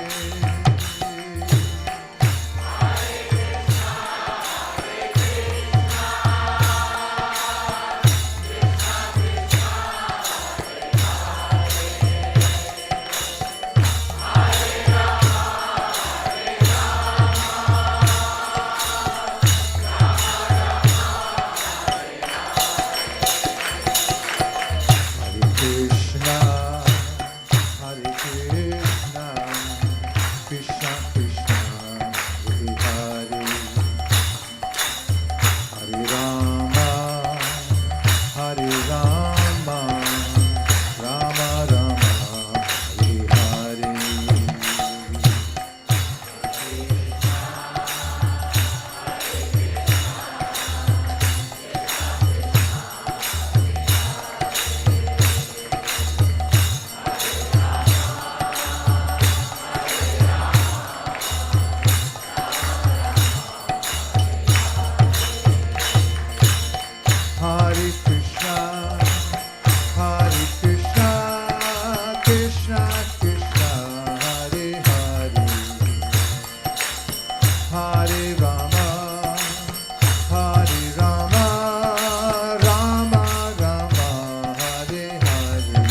Krishna, Krishna Krishna, Hare Hare, Hare Rama, Rama Rama, Hare Hare.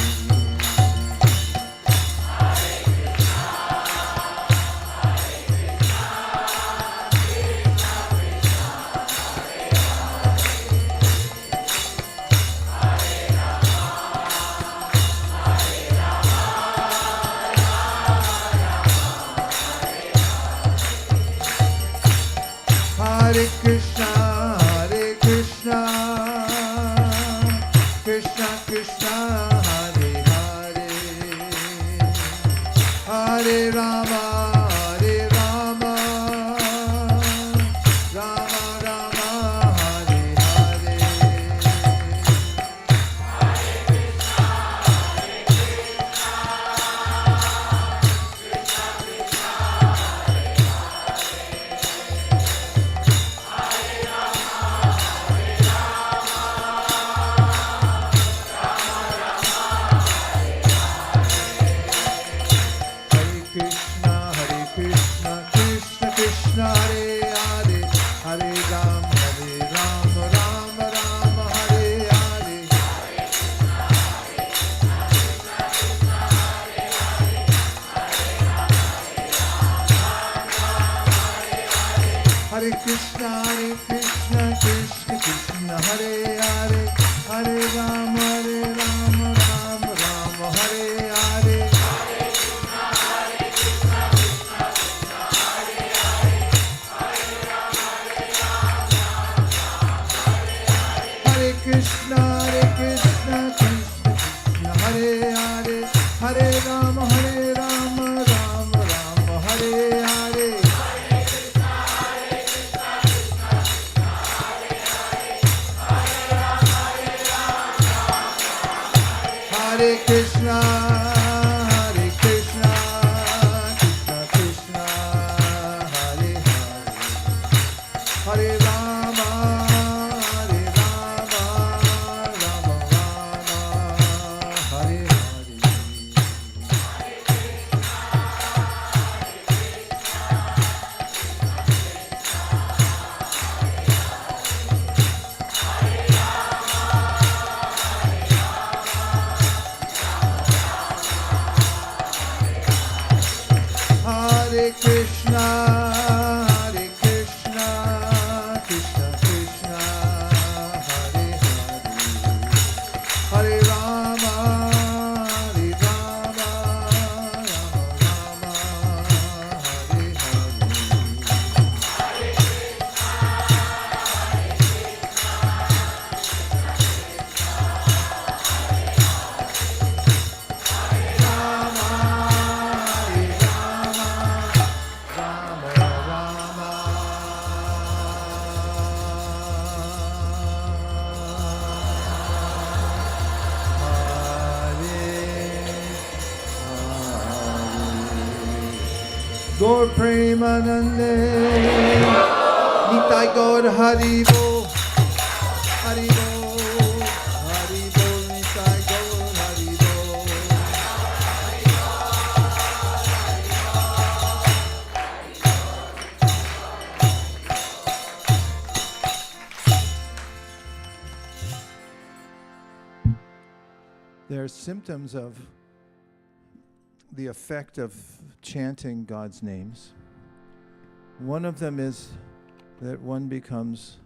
Hare Krishna, Krishna Krishna, Hare Hare, Hare Rama, Rama Rama, Hare Hare. Hare Krishna, Krishna Krishna, Hare Hare, Hare Rama, Rama Rama, Hare Hare. Hare Krishna, Krishna Krishna, Hare Hare, Hare Rama, Rama Rama, Hare Hare. Hare Krishna, Krishna Hare Rama, Rama Rama, Hare Hare. Hare Krishna, Hare Krishna, Krishna Krishna, Hare Hare. Hare Rama, Rama Rama, Hare Hare. Hare Krishna, Hare Krishna, Krishna Krishna, Hare Hare. Hare Rama, Rama Rama, Hare Hare. Gaur Premanande, Nitai Gaur Haribo, Haribo, Haribo, Nitai Gaur Haribo. There are symptoms of the effect of chanting God's names. One of them is that one becomes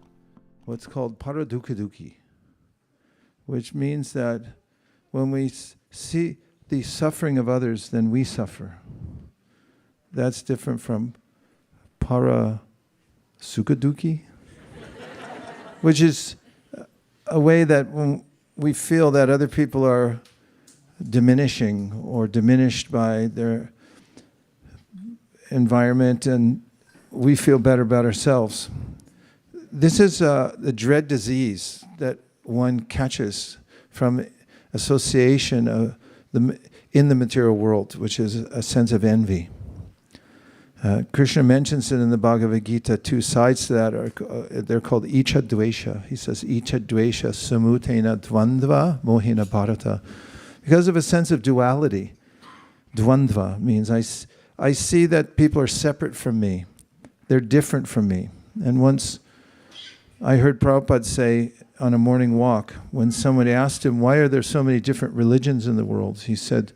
what's called paradukkhadukkhi, which means that when we see the suffering of others, then we suffer. That's different from parasukhadukkhi, which is a way that when we feel that other people are diminishing or diminished by their environment and we feel better about ourselves. This is the dread disease that one catches from association in the material world, which is a sense of envy. Krishna mentions it in the Bhagavad Gita. Two sides to that they're called icha dvesha. He says icha dvesha samutena dvandva mohina bharata. Because of a sense of duality. Dvandva means I see that people are separate from me. They're different from me. And once I heard Prabhupada say on a morning walk, when somebody asked him, why are there so many different religions in the world? He said,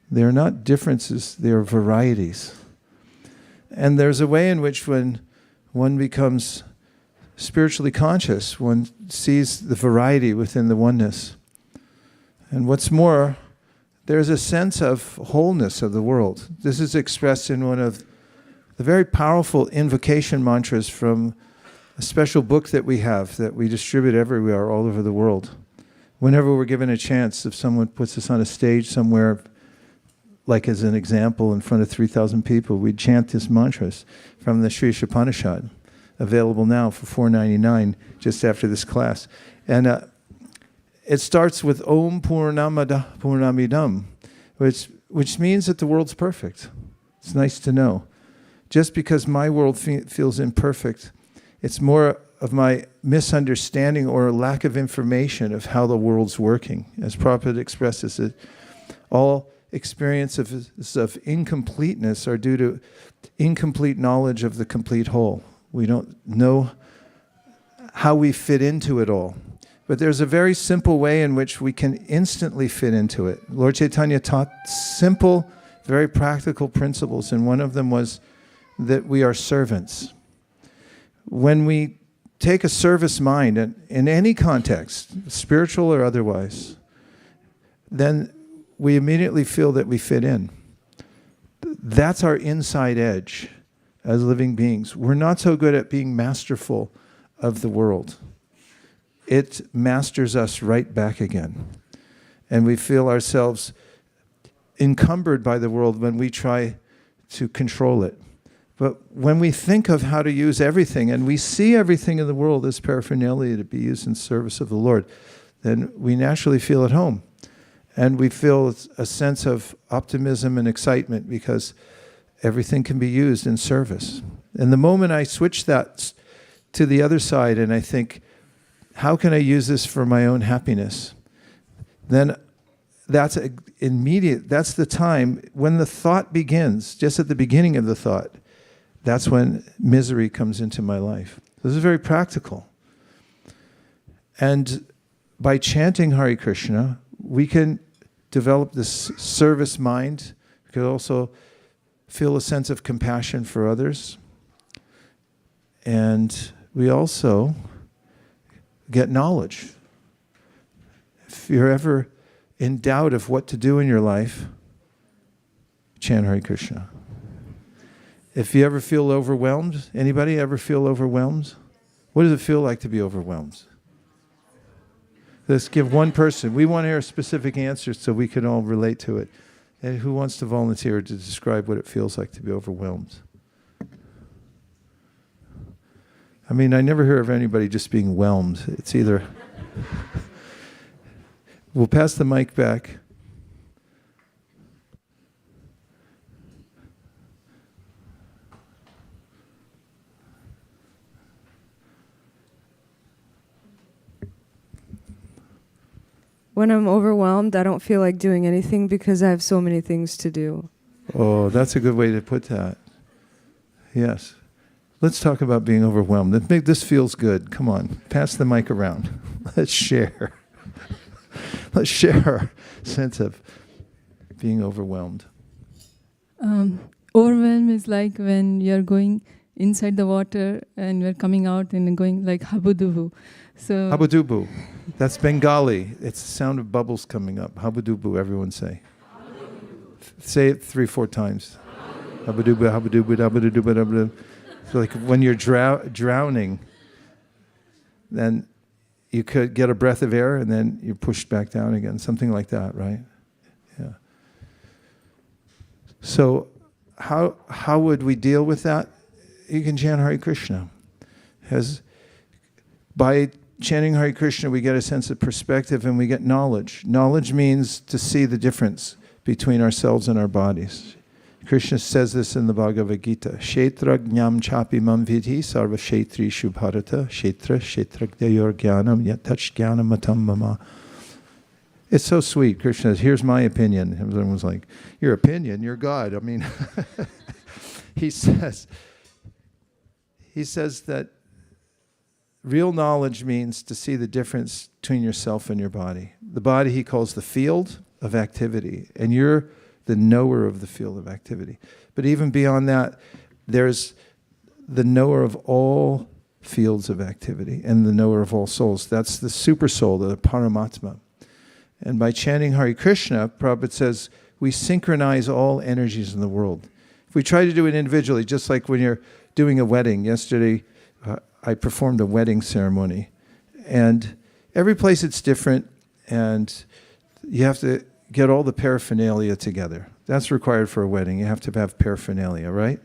they're not differences, they're varieties. And there's a way in which when one becomes spiritually conscious, one sees the variety within the oneness. And what's more, there's a sense of wholeness of the world. This is expressed in one of the very powerful invocation mantras from a special book that we have that we distribute everywhere all over the world. Whenever we're given a chance, if someone puts us on a stage somewhere, like as an example in front of 3,000 people, we chant this mantras from the Sri Upanishad, available now for $4.99 just after this class. And it starts with Om Purnamada Purnamidam, which means that the world's perfect. It's nice to know. Just because my world feels imperfect, it's more of my misunderstanding or lack of information of how the world's working. As Prabhupada expresses it, all experiences of incompleteness are due to incomplete knowledge of the complete whole. We don't know how we fit into it all. But there's a very simple way in which we can instantly fit into it. Lord Chaitanya taught simple, very practical principles, and one of them was that we are servants. When we take a service mind in any context, spiritual or otherwise, then we immediately feel that we fit in. That's our inside edge as living beings. We're not so good at being masterful of the world. It masters us right back again. And we feel ourselves encumbered by the world when we try to control it. But when we think of how to use everything, and we see everything in the world as paraphernalia to be used in service of the Lord, then we naturally feel at home. And we feel a sense of optimism and excitement because everything can be used in service. And the moment I switch that to the other side and I think, how can I use this for my own happiness? Then that's immediate. That's the time when the thought begins, just at the beginning of the thought. That's when misery comes into my life. This is very practical. And by chanting Hare Krishna, we can develop this service mind. We can also feel a sense of compassion for others. And we also get knowledge. If you're ever in doubt of what to do in your life, chant Hare Krishna. If you ever feel overwhelmed, anybody ever feel overwhelmed? What does it feel like to be overwhelmed? Let's give one person. We want to hear specific answers so we can all relate to it. And who wants to volunteer to describe what it feels like to be overwhelmed? I mean, I never hear of anybody just being whelmed. It's either... We'll pass the mic back. When I'm overwhelmed, I don't feel like doing anything because I have so many things to do. Oh, that's a good way to put that. Yes. Let's talk about being overwhelmed. This feels good. Come on, pass the mic around. Let's share. Let's share our sense of being overwhelmed. Overwhelm is like when you're going inside the water and you're coming out and going like habudubu. So Habudubu. That's Bengali. It's the sound of bubbles coming up. Habudubu, everyone say. Say it 3-4 times. Habudubu, habudubu, habudubu, habudubu. So like when you're drowning, then you could get a breath of air and then you're pushed back down again. Something like that, right? Yeah. So how would we deal with that? You can chant Hare Krishna. By chanting Hare Krishna, we get a sense of perspective and we get knowledge. Knowledge means to see the difference between ourselves and our bodies. Krishna says this in the Bhagavad Gita. Kshetra jnam chapi mam vidhi sarva kshetri shubharata kshetra kshetragdayor jnanam yatach jnanam matam mama. It's so sweet. Krishna says, here's my opinion. Everyone's like, your opinion? You're God. I mean, he says that real knowledge means to see the difference between yourself and your body. The body he calls the field of activity, and you're the knower of the field of activity. But even beyond that, there's the knower of all fields of activity and the knower of all souls. That's the super soul, the Paramatma. And by chanting Hare Krishna, Prabhupada says, we synchronize all energies in the world. If we try to do it individually, just like when you're doing a wedding. Yesterday, I performed a wedding ceremony. And every place it's different, and you have to get all the paraphernalia together. That's required for a wedding. You have to have paraphernalia, right?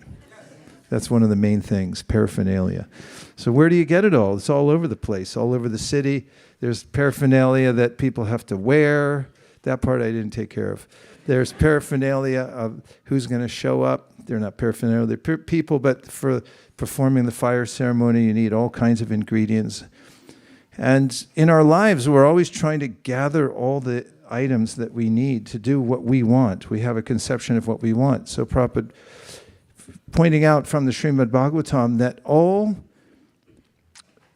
That's one of the main things, paraphernalia. So where do you get it all? It's all over the place, all over the city. There's paraphernalia that people have to wear. That part I didn't take care of. There's paraphernalia of who's going to show up. They're not paraphernalia, they're people, but for performing the fire ceremony, you need all kinds of ingredients. And in our lives, we're always trying to gather all the items that we need to do what we want. We have a conception of what we want. So Prabhupada pointing out from the Srimad Bhagavatam that all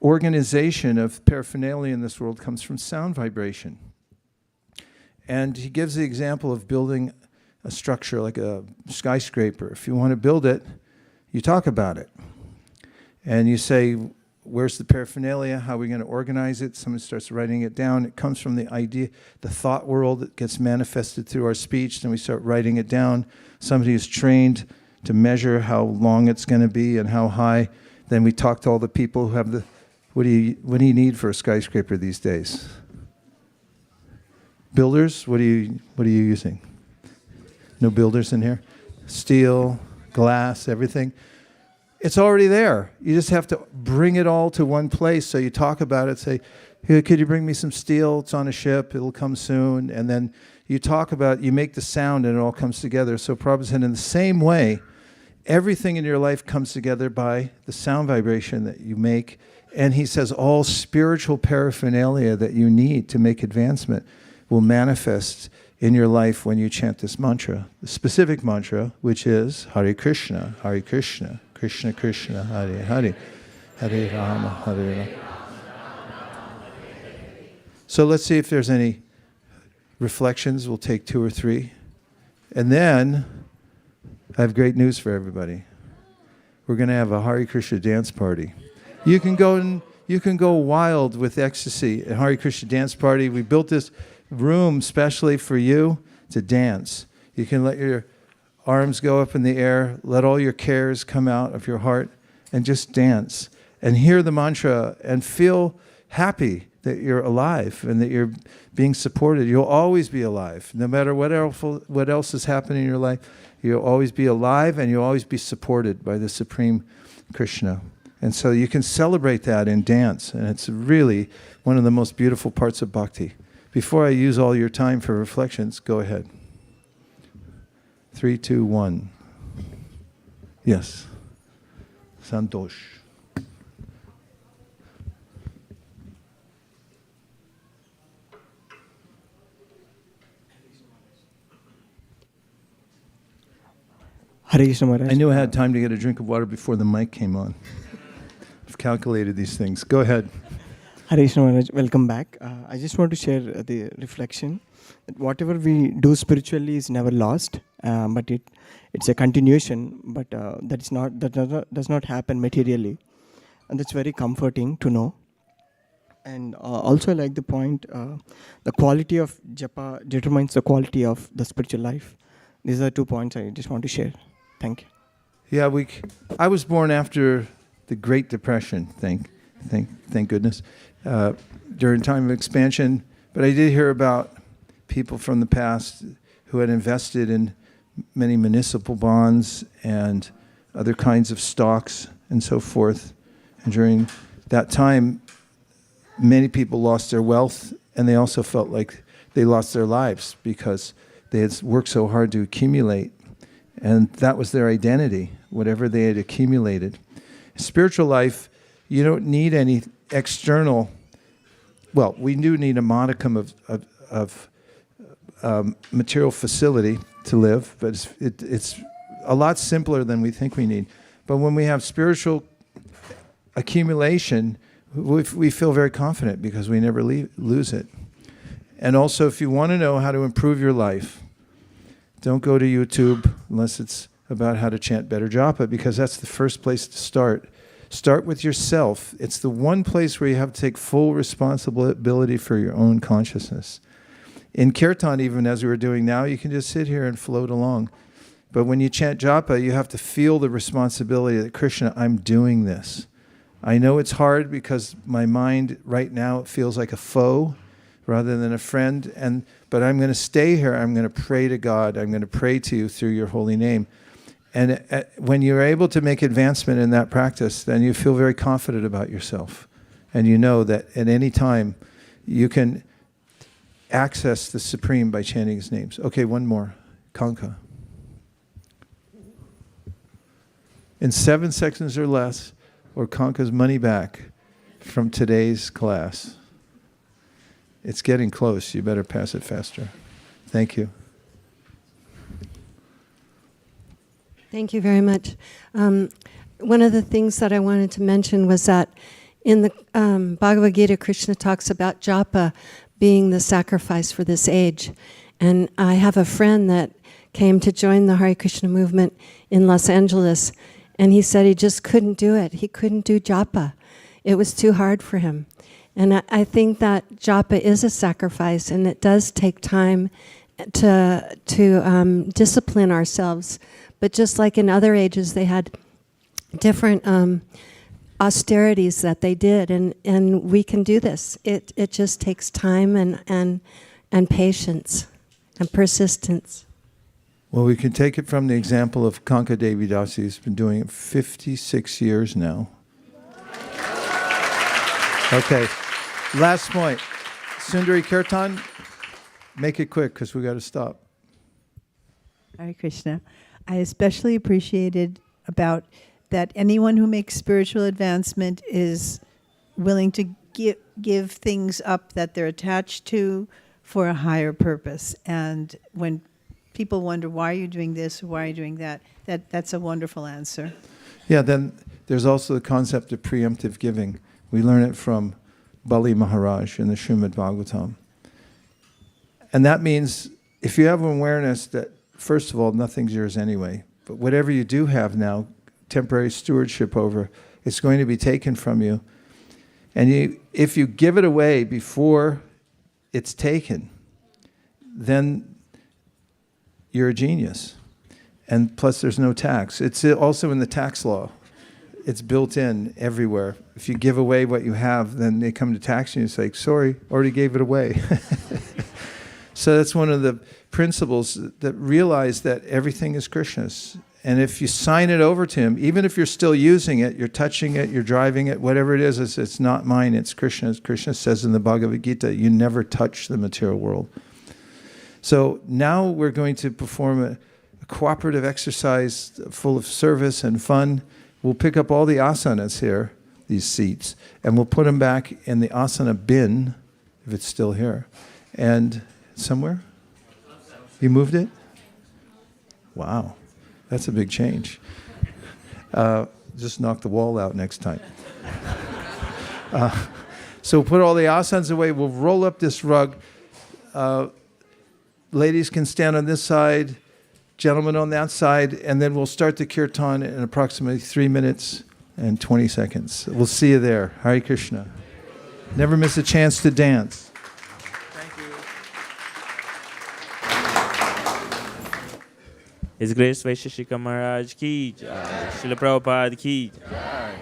organization of paraphernalia in this world comes from sound vibration. And he gives the example of building a structure like a skyscraper. If you want to build it, you talk about it. And you say, where's the paraphernalia? How are we going to organize it? Someone starts writing it down. It comes from the idea, the thought world that gets manifested through our speech. Then we start writing it down. Somebody is trained to measure how long it's going to be and how high. Then we talk to all the people who have the, what do you need for a skyscraper these days? Builders, what are you using? No builders in here? Steel, glass, everything. It's already there. You just have to bring it all to one place. So you talk about it, say, "Hey, could you bring me some steel? It's on a ship. It'll come soon." And then you talk about, you make the sound and it all comes together. So Prabhupada said, in the same way, everything in your life comes together by the sound vibration that you make. And he says all spiritual paraphernalia that you need to make advancement will manifest in your life when you chant this mantra. The specific mantra, which is Hare Krishna, Krishna Krishna, Hare Hare, Hare Rama, Hare Rama. So let's see if there's any reflections. We'll take 2 or 3. And then I have great news for everybody. We're going to have a Hare Krishna dance party. You can go wild with ecstasy at Hare Krishna dance party. We built this room specially for you to dance. You can let your arms go up in the air, let all your cares come out of your heart, and just dance and hear the mantra and feel happy that you're alive and that you're being supported. You'll always be alive. No matter what else is happening in your life, you'll always be alive and you'll always be supported by the Supreme Krishna. And so you can celebrate that in dance, and it's really one of the most beautiful parts of bhakti. Before I use all your time for reflections, go ahead. 3, 2, 1. Yes. Santosh. Hare Krishna Maharaj. I knew I had time to get a drink of water before the mic came on. I've calculated these things. Go ahead. Hare Krishna Maharaj, welcome back. I just want to share the reflection that whatever we do spiritually is never lost, but it's a continuation. But that does not happen materially, and that's very comforting to know. And also, I like the point: the quality of japa determines the quality of the spiritual life. These are 2 points I just want to share. Thank you. Yeah, I was born after the Great Depression. Thank goodness. During time of expansion, but I did hear about people from the past who had invested in many municipal bonds and other kinds of stocks and so forth. And during that time, many people lost their wealth, and they also felt like they lost their lives because they had worked so hard to accumulate, and that was their identity, whatever they had accumulated. Spiritual life, you don't need any external. Well, we do need a modicum of material facility to live, but it's a lot simpler than we think we need. But when we have spiritual accumulation, we feel very confident because we never lose it. And also, if you want to know how to improve your life, don't go to YouTube unless it's about how to chant better japa, because that's the first place to start. Start with yourself. It's the one place where you have to take full responsibility for your own consciousness. In kirtan, even as we were doing now, you can just sit here and float along. But when you chant japa, you have to feel the responsibility that, Krishna, I'm doing this. I know it's hard because my mind right now feels like a foe rather than a friend, but I'm going to stay here. I'm going to pray to God. I'm going to pray to you through your holy name. And when you're able to make advancement in that practice, then you feel very confident about yourself. And you know that at any time you can access the Supreme by chanting his names. Okay, one more. Kanka. In 7 seconds or less, or Kanka's money back from today's class. It's getting close. You better pass it faster. Thank you. Thank you very much. One of the things that I wanted to mention was that in the Bhagavad Gita, Krishna talks about japa being the sacrifice for this age. And I have a friend that came to join the Hare Krishna movement in Los Angeles, and he said he just couldn't do it. He couldn't do japa. It was too hard for him. And I think that japa is a sacrifice, and it does take time to discipline ourselves. But just like in other ages, they had different austerities that they did, and we can do this. It just takes time and patience and persistence. Well, we can take it from the example of Kanka Devi Dasi, who's been doing it 56 years now. Okay, last point. Sundari Kirtan, make it quick because we got to stop. Hare Krishna. I especially appreciated about that anyone who makes spiritual advancement is willing to give things up that they're attached to for a higher purpose. And when people wonder, why are you doing this, or why are you doing that, that's a wonderful answer. Yeah, then there's also the concept of preemptive giving. We learn it from Bali Maharaj in the Srimad Bhagavatam. And that means if you have an awareness that, first of all, nothing's yours anyway, but whatever you do have now, temporary stewardship over, it's going to be taken from you. And if you give it away before it's taken, then you're a genius. And plus there's no tax. It's also in the tax law. It's built in everywhere. If you give away what you have, then they come to tax you and say, sorry, already gave it away. So that's one of the principles that realize that everything is Krishna's. And if you sign it over to him, even if you're still using it, you're touching it, you're driving it, whatever it is, it's not mine, it's Krishna's. Krishna says in the Bhagavad Gita, you never touch the material world. So now we're going to perform a cooperative exercise full of service and fun. We'll pick up all the asanas here, these seats, and we'll put them back in the asana bin, if it's still here. And somewhere? You moved it? Wow, that's a big change. Just knock the wall out next time. So we'll put all the asanas away. We'll roll up this rug. Ladies can stand on this side, gentlemen on that side, and then we'll start the kirtan in approximately 3 minutes and 20 seconds. We'll see you there. Hare Krishna. Never miss a chance to dance. His Grace Vaisesika Maharaj ki jai. Srila Prabhupada ki jai.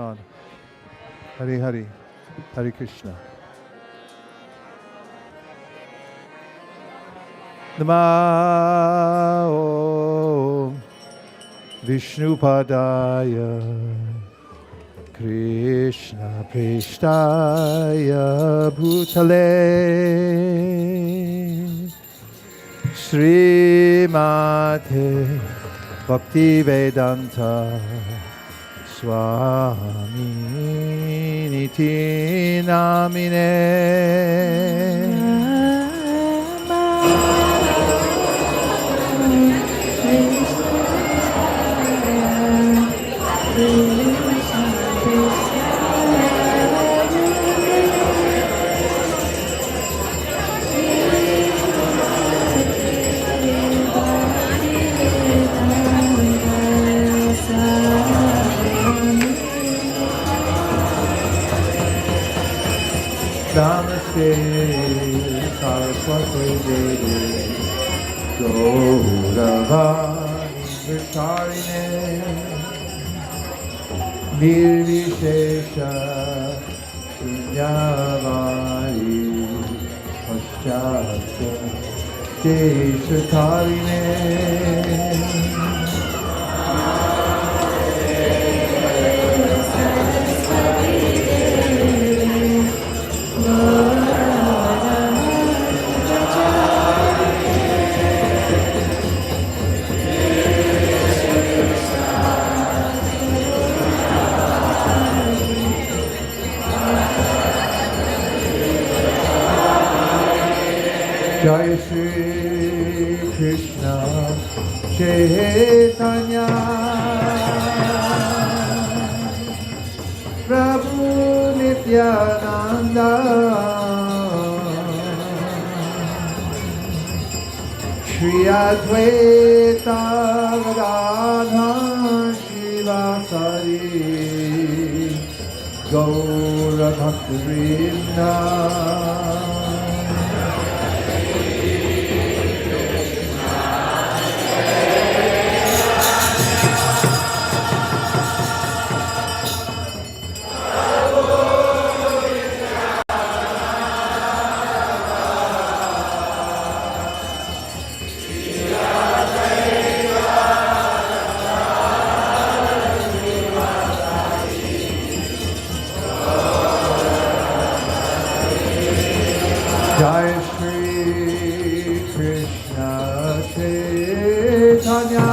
on. Hari Hari, Hare Krishna. Namo Vishnupadaya Krishna Preshtaya Bhutale Srimate Bhakti Vedanta Swami Niti Namine Namaste Saraswati Devi Gauravani Vicharine Nirvishesha Shunyavadi Paschatya Deshatarine Jai Shri Krishna Chaitanya Prabhu Nityananda Shri Advaita Gadadhar Shivasari Gaura Bhaktivinoda Jai Shri Krishna Chaitanya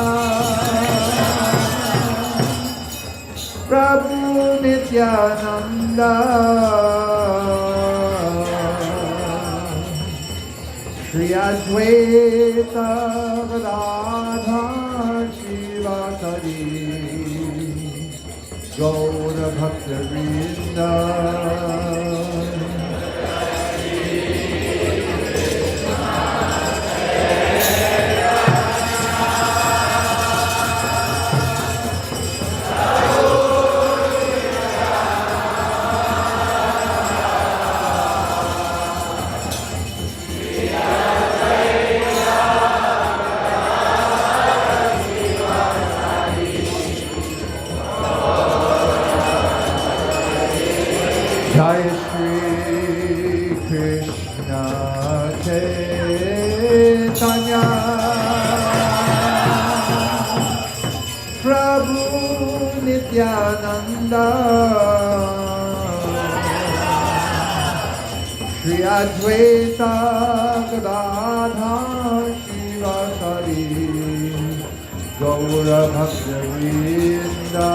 Prabhu Nityananda Shri Advaita Gadadhar Shivasari Gaura Bhaktivinoda Jai Shri Krishna Chaitanya Prabhu Nityananda Shri Advaita Gadadhar Shivasari Gaura Bhaktivinoda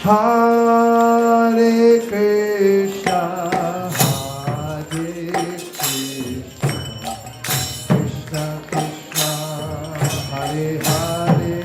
Hare Krishna, Hare Krishna, Krishna Krishna, Hare Hare,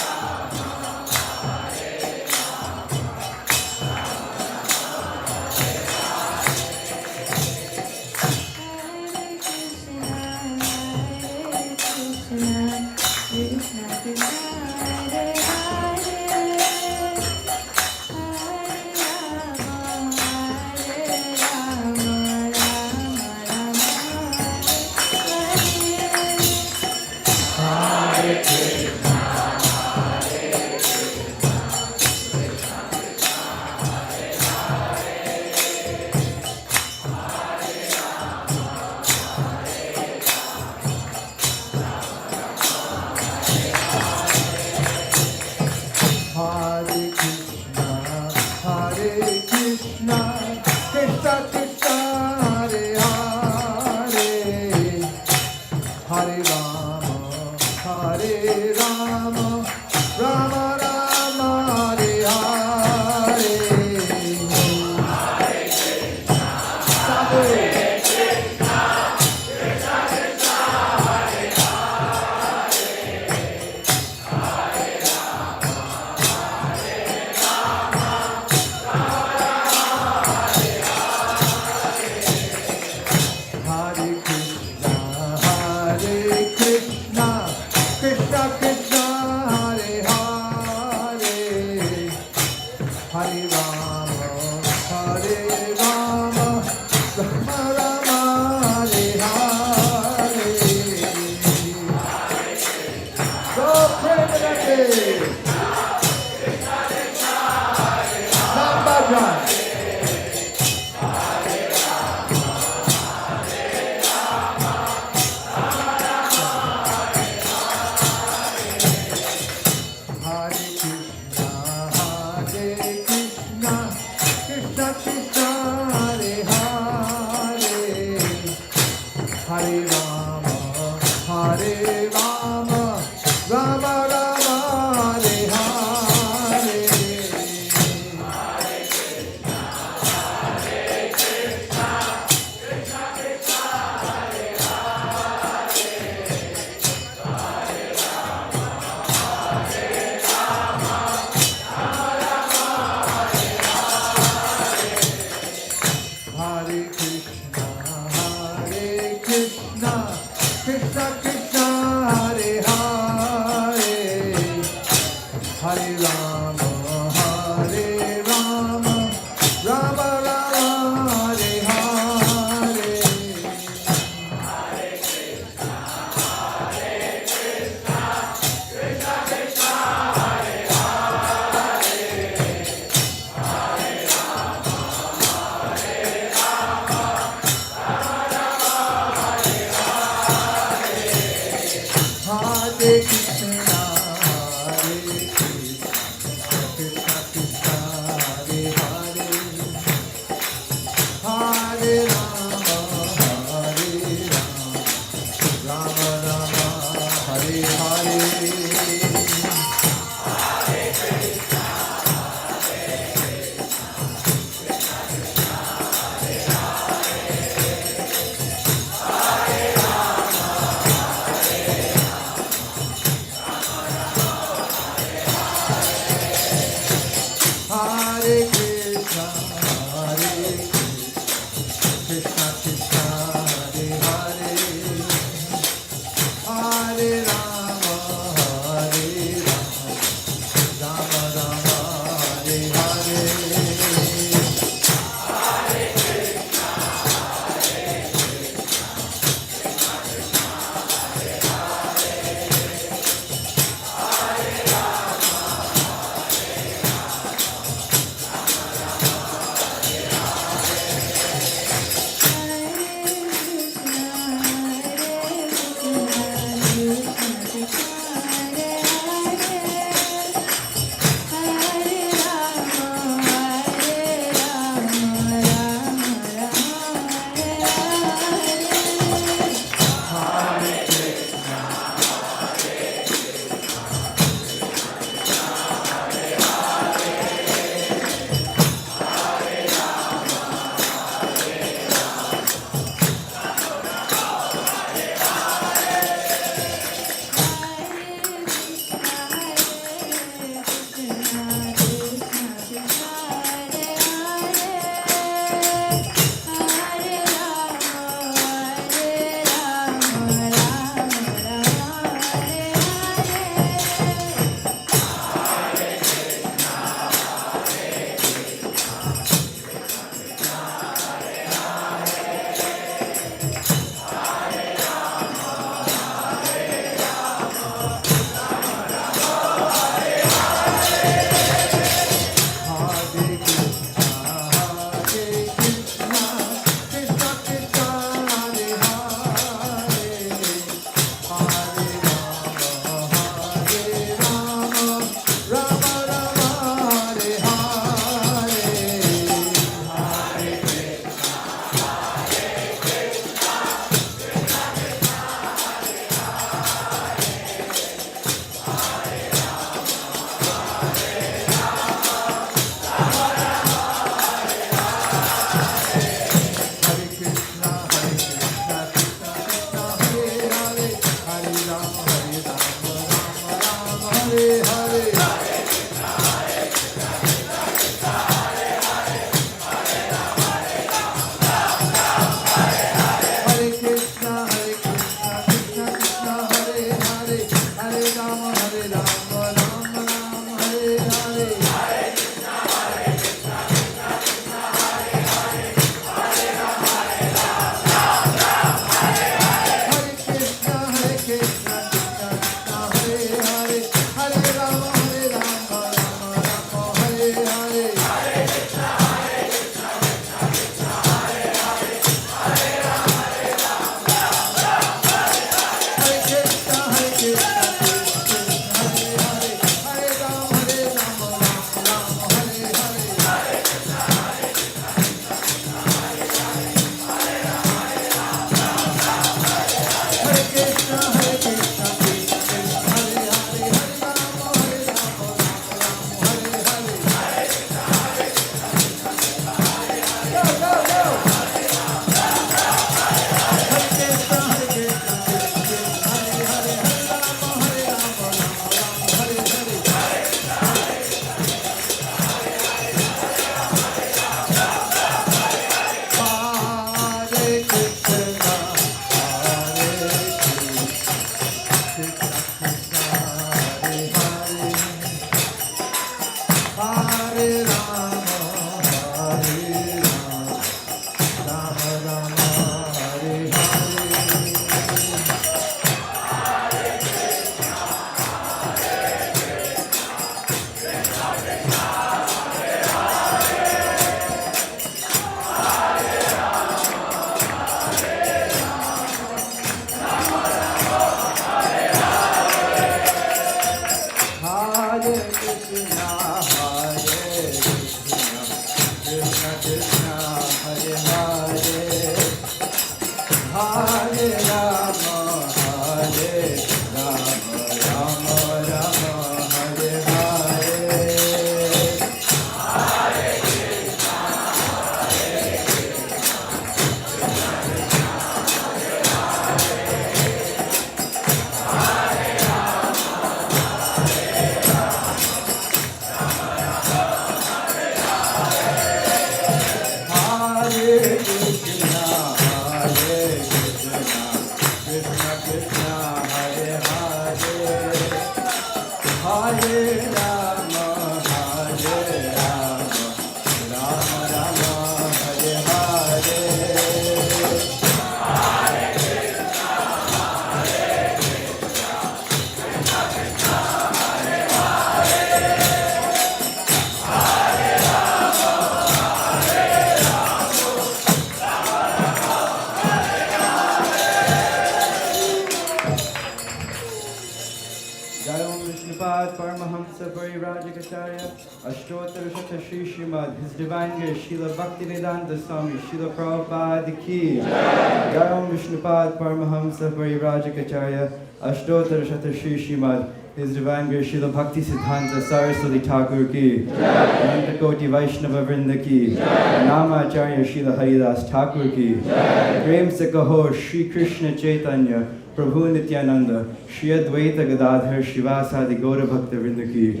His Divine Grace, Srila Bhaktivedanta Swami, Srila Prabhupada ki. Jai Om Vishnupad Paramahamsa Parivrajikacharya, Ashtottara Shata Shri Srimad, His Divine Grace, Srila Bhakti Siddhanta Saraswati Thakur ki. Ananta Koti Vaishnava Vrinda ki. Namacharya Srila Haridas Thakur ki. Prem se kaho Shri Krishna Chaitanya, Prabhu Nityananda, Shri Advaita Gadadhar Shivasadi Gaura Bhakta Vrinda ki.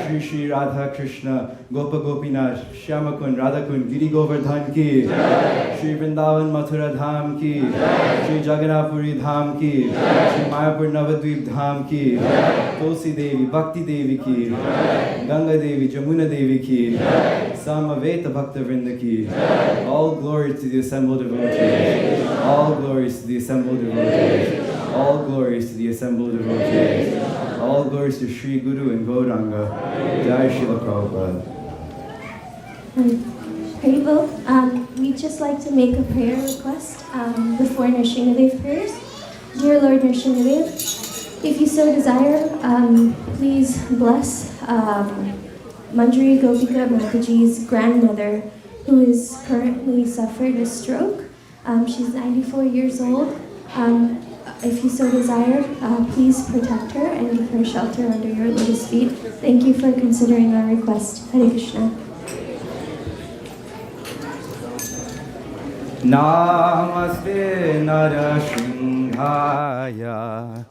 Shri Shri Radha Krishna, Gopa Gopinath, Shyamakun, Radhakun, Giri Govardhan ki. Shri Vrindavan Mathura Dham ki. Shri Jagannathpuri Dham ki. Shri Mayapur Navadvip Dham ki. Tulsi Devi, Bhakti Devi ki. Ganga Devi, Jamuna Devi ki. Samaveta Bhakta Vrinda ki. All glory to the assembled devotees. All glories to the assembled devotees. All glories to the assembled devotees. All glories to Sri Guru and Gauranga. Jai Srila Prabhupada. Haribol, we'd just like to make a prayer request before Nrsimhadev prayers. Dear Lord Nrsimhadev, if you so desire, please bless Manjari Gopika Mataji's grandmother, who is currently suffered a stroke. She's 94 years old. If you so desire, please protect her and give her shelter under your lotus feet. Thank you for considering our request. Hare Krishna. Namaste Narashinghaya.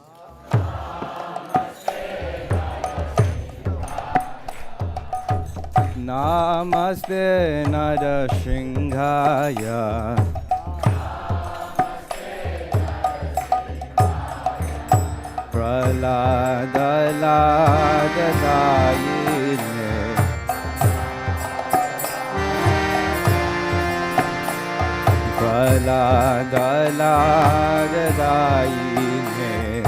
Namaste Narashinghaya. Praladadayine. Praladadayine.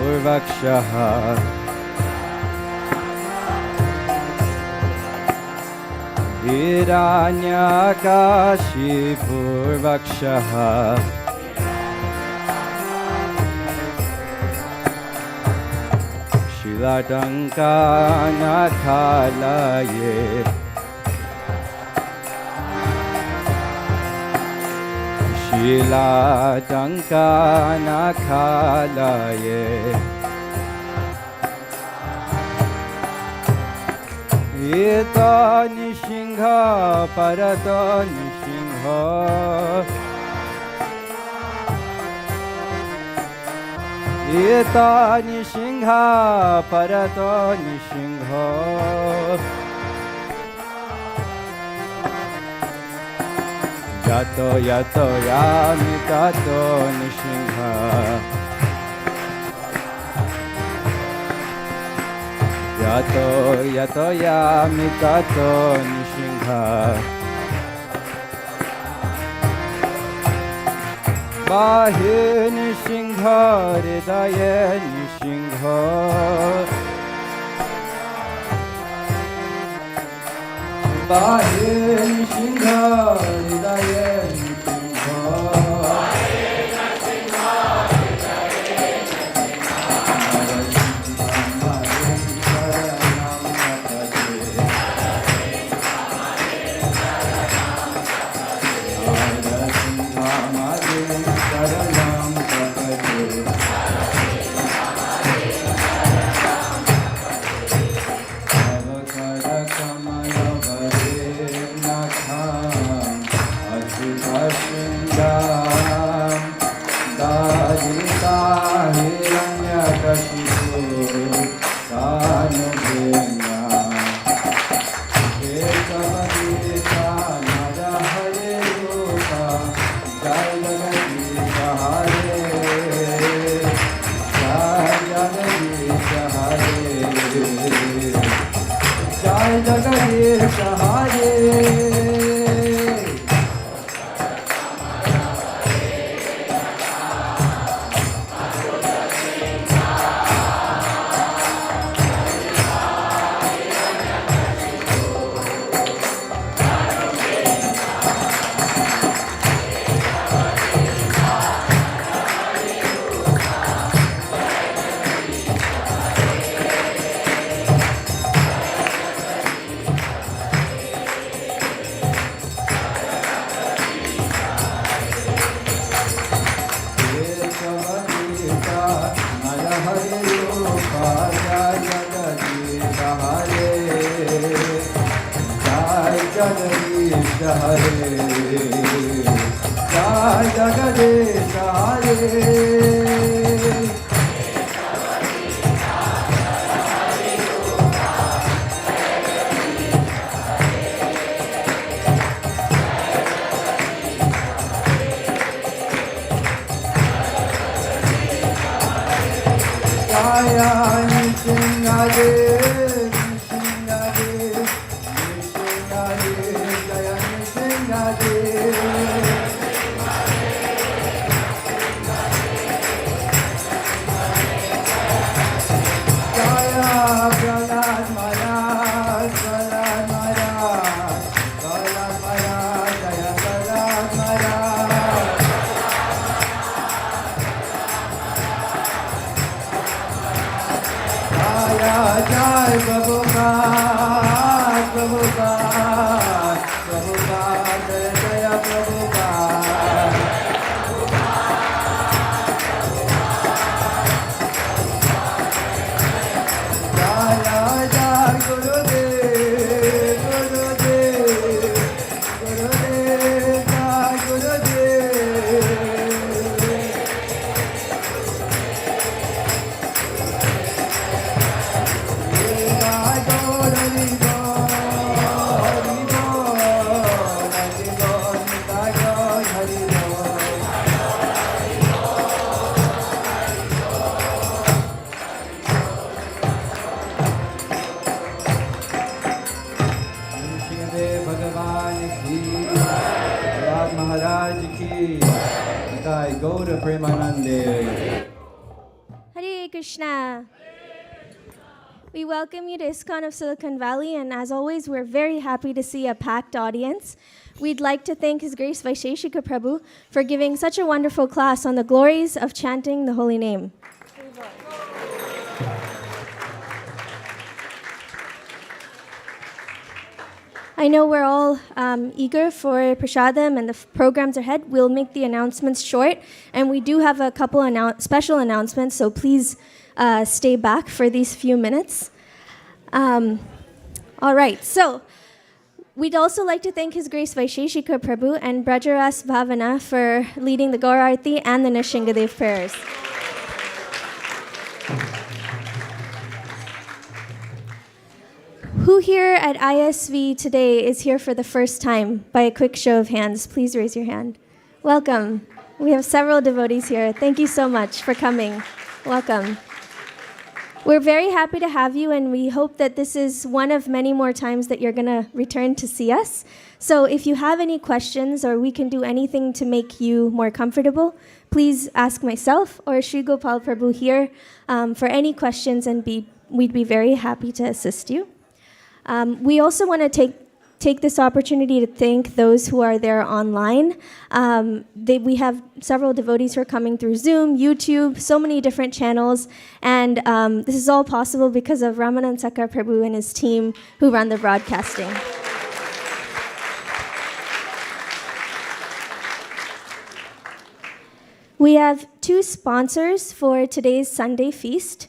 Hiranyakashipurvakshaha. Hiranyakashipurvakshaha. Shilatankanakalaye. Shilatankanakalaye. Ita Nishingha Parata Nishingha. Ita Nishingha Parata Nishingha. Yato yato yami tato Nishingha. Yato yato yami tato Nishingha. Bahe Nishingha Hridaye Nishingha. Bahe Nishingha Hridaye Nishingha. Maharaj ki. Nitai Gaura Premanande. Hare Krishna. We welcome you to ISKCON of Silicon Valley, and as always, we're very happy to see a packed audience. We'd like to thank His Grace Vaisesika Prabhu for giving such a wonderful class on the glories of chanting the holy name. I know we're all eager for Prashadam and the programs ahead. We'll make the announcements short, and we do have a couple special announcements, so please stay back for these few minutes. All right, so we'd also like to thank His Grace Vaisesika Prabhu and Brajaras Bhavana for leading the Gaur Aarti and the Nishingadev prayers. Who here at ISV today is here for the first time? By a quick show of hands, please raise your hand. Welcome. We have several devotees here. Thank you so much for coming. Welcome. We're very happy to have you, and we hope that this is one of many more times that you're going to return to see us. So if you have any questions or we can do anything to make you more comfortable, please ask myself or Sri Gopal Prabhu here for any questions, and we'd be very happy to assist you. We also want to take this opportunity to thank those who are there online. We have several devotees who are coming through Zoom, YouTube, so many different channels, and this is all possible because of Ramanand Sakar Prabhu and his team who run the broadcasting. We have two sponsors for today's Sunday feast.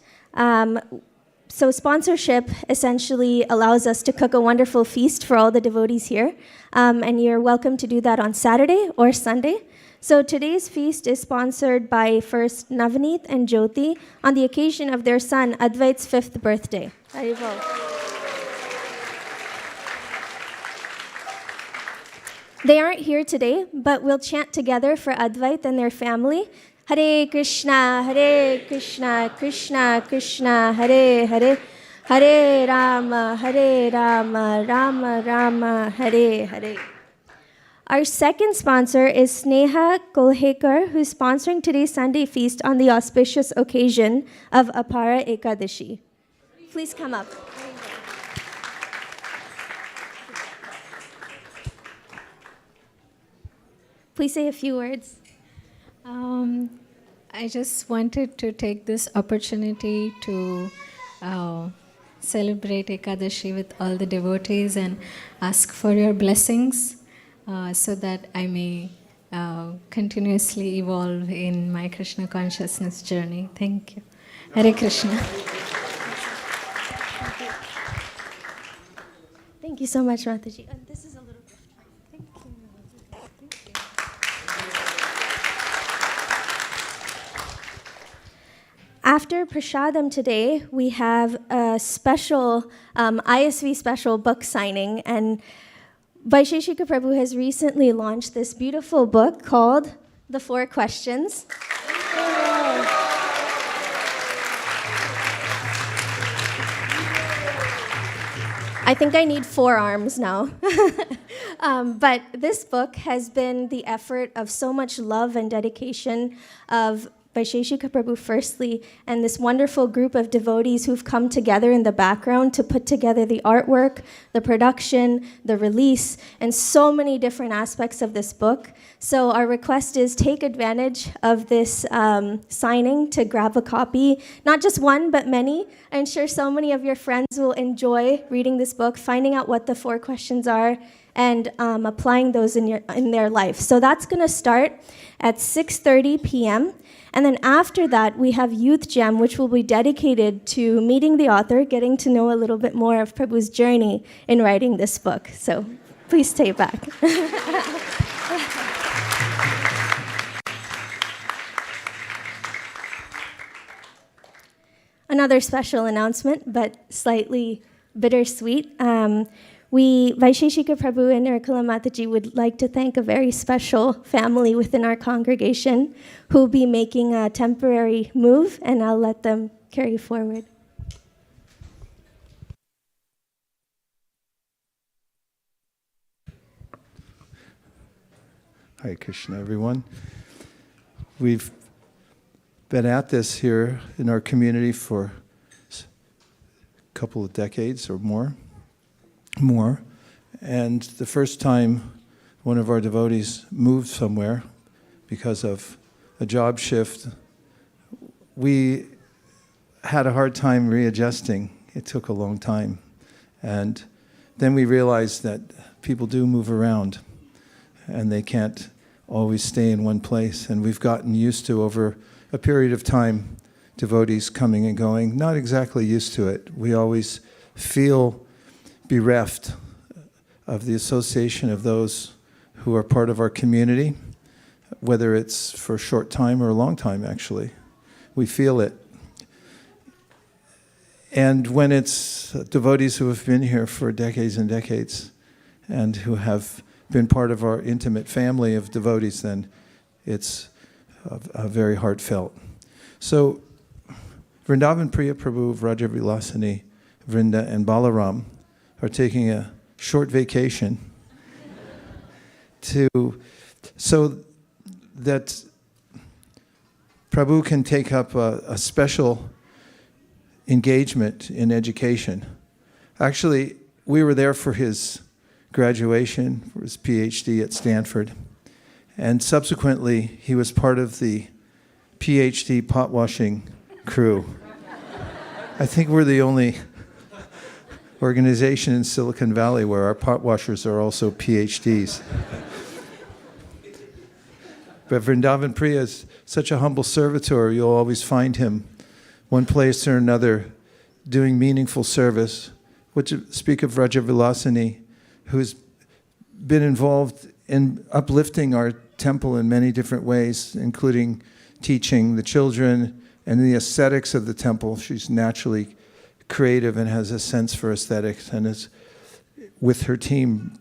So sponsorship essentially allows us to cook a wonderful feast for all the devotees here. And you're welcome to do that on Saturday or Sunday. So today's feast is sponsored by first Navneet and Jyoti on the occasion of their son Advait's 5th birthday. Haribol. They aren't here today, but we'll chant together for Advait and their family. Hare Krishna, Krishna Krishna, Hare Hare, Hare Rama, Rama Rama, Hare Hare. Our second sponsor is Sneha Kolhekar, who's sponsoring today's Sunday feast on the auspicious occasion of Apara Ekadashi. Please come up. Please say a few words. I just wanted to take this opportunity to celebrate Ekadashi with all the devotees and ask for your blessings so that I may continuously evolve in my Krishna consciousness journey. Thank you. Hare Krishna. Thank you so much, Mataji. And this is a little gift. Thank you. After Prashadam today, we have a special ISV special book signing, and Vaisesika Prabhu has recently launched this beautiful book called The 4 Questions. I think I need 4 arms now. But this book has been the effort of so much love and dedication of Vaisesika Prabhu firstly, and this wonderful group of devotees who've come together in the background to put together the artwork, the production, the release, and so many different aspects of this book. So our request is take advantage of this signing to grab a copy, not just one, but many. I'm sure so many of your friends will enjoy reading this book, finding out what the 4 questions are, and applying those in their life. So that's going to start at 6:30 p.m. And then after that, we have Youth Jam, which will be dedicated to meeting the author, getting to know a little bit more of Prabhu's journey in writing this book. So please stay back. Another special announcement, but slightly bittersweet. Vaisesika Prabhu and Nirkala Mataji would like to thank a very special family within our congregation who will be making a temporary move, and I'll let them carry forward. Hare Krishna, everyone. We've been at this here in our community for a couple of decades or more. And the first time one of our devotees moved somewhere because of a job shift, we had a hard time readjusting. It took a long time. And then we realized that people do move around and they can't always stay in one place. And we've gotten used to, over a period of time, devotees coming and going. Not exactly used to it. We always feel bereft of the association of those who are part of our community, whether it's for a short time or a long time, actually. We feel it. And when it's devotees who have been here for decades and decades and who have been part of our intimate family of devotees, then it's very heartfelt. So Vrindavan Priya Prabhu, Vrajavilasini, Vrinda, and Balaram are taking a short vacation so that Prabhu can take up a special engagement in education. Actually, we were there for his graduation, for his PhD at Stanford, and subsequently he was part of the PhD pot washing crew. I think we're the only organization in Silicon Valley where our pot washers are also PhDs. But Vrindavan Priya is such a humble servitor. You'll always find him one place or another doing meaningful service. What you speak of Vrajavilasini, who's been involved in uplifting our temple in many different ways, including teaching the children and the aesthetics of the temple. She's naturally creative and has a sense for aesthetics, and is with her team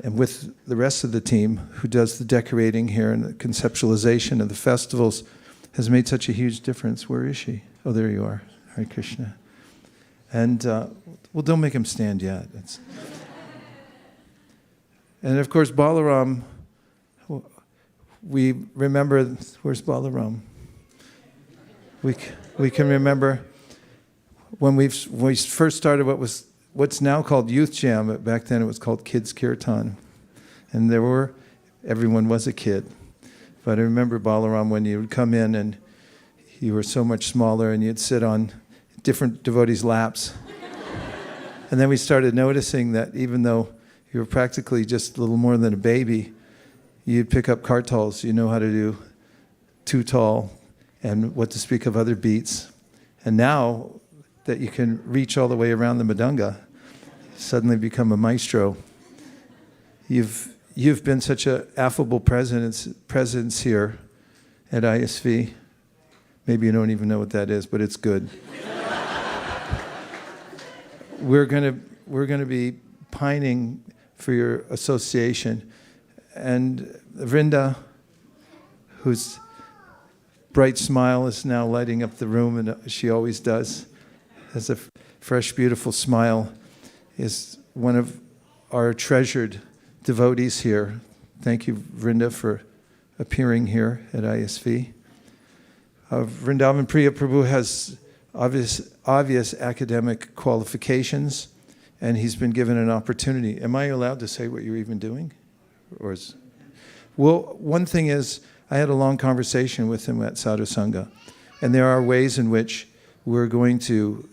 and with the rest of the team who does the decorating here and the conceptualization of the festivals, has made such a huge difference. Where is she? Oh, there you are. Hare Krishna. And, well, don't make him stand yet. And of course, Balaram, we remember, where's Balaram? We can remember when we first started what's now called Youth Jam, but back then it was called Kids Kirtan. And everyone was a kid. But I remember Balaram when you would come in and you were so much smaller and you'd sit on different devotees' laps. And then we started noticing that even though you were practically just a little more than a baby, you'd pick up kartals. You know how to do two tall and what to speak of other beats. And now that you can reach all the way around the Madanga, suddenly become a maestro. You've been such an affable presence here at ISV. Maybe you don't even know what that is, but it's good. We're gonna be pining for your association. And Vrinda, whose bright smile is now lighting up the room, and she always does, has a fresh, beautiful smile, is one of our treasured devotees here. Thank you, Vrinda, for appearing here at ISV. Vrindavan Priya Prabhu has obvious academic qualifications, and he's been given an opportunity. Am I allowed to say what you're even doing? Well, one thing is, I had a long conversation with him at Sadhu Sangha, and there are ways in which we're going to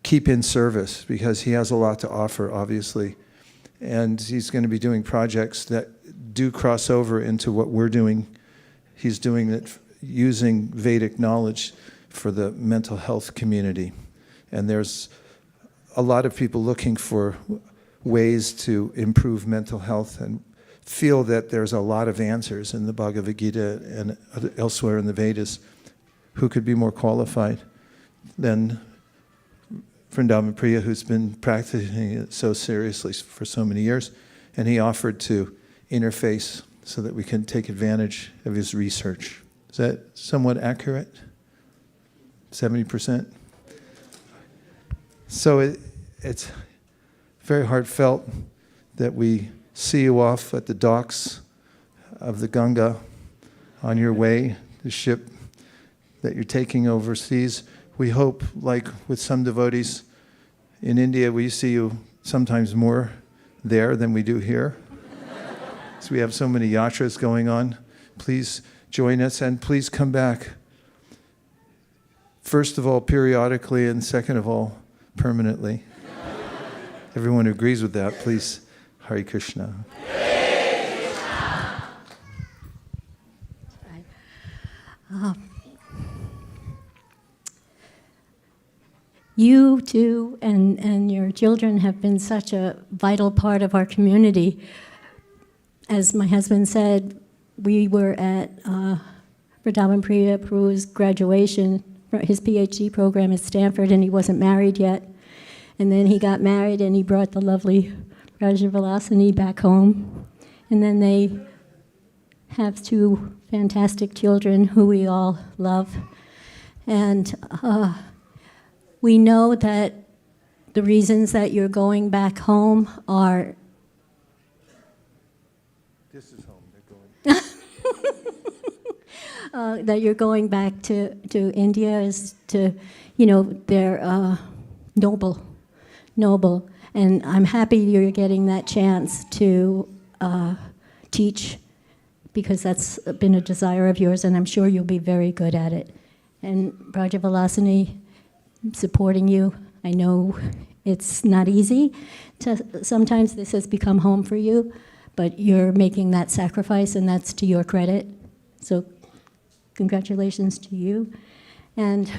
keep in service, because he has a lot to offer, obviously. And he's going to be doing projects that do cross over into what we're doing. He's doing it using Vedic knowledge for the mental health community. And there's a lot of people looking for ways to improve mental health and feel that there's a lot of answers in the Bhagavad Gita and elsewhere in the Vedas. Who could be more qualified than Vrindavan Priya, who's been practicing it so seriously for so many years? And he offered to interface so that we can take advantage of his research. Is that somewhat accurate? 70%? So it's very heartfelt that we see you off at the docks of the Ganga on your way, the ship that you're taking overseas. We hope, like with some devotees in India, we see you sometimes more there than we do here. So we have so many yatras going on. Please join us and please come back. First of all, periodically, and second of all, permanently. Everyone who agrees with that, please, Hare Krishna. You too and your children have been such a vital part of our community. As my husband said, we were at Vrindavan Priya Prabhu's graduation, his PhD program at Stanford, and he wasn't married yet. And then he got married and he brought the lovely Rajavilasini back home. And then they have 2 fantastic children who we all love. And we know that the reasons that you're going back home are... This is home, they're going. That you're going back to India is to, they're noble. And I'm happy you're getting that chance to teach, because that's been a desire of yours, and I'm sure you'll be very good at it. And Brajavilasini, supporting you. I know it's not easy. Sometimes this has become home for you, but you're making that sacrifice, and that's to your credit. So congratulations to you. And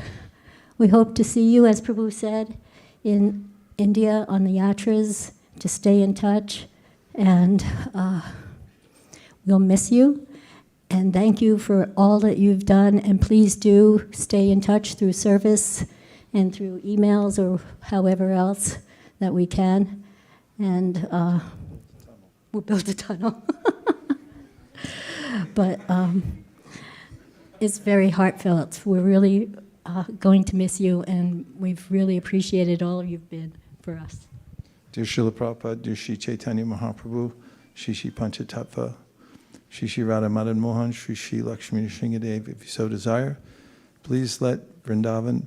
we hope to see you, as Prabhu said, in India on the yatras, to stay in touch. And we'll miss you. And thank you for all that you've done. And please do stay in touch through service and through emails or however else that we can. And we'll build a tunnel. But it's very heartfelt. We're really going to miss you, and we've really appreciated all you've been for us. Dear Srila Prabhupada, dear Shri Chaitanya Mahaprabhu, Shri Shri Panchatattva, Shri Shri Radha Madan Mohan, Shri Shri Lakshmi Nrsingadev, if you so desire, please let Vrindavan,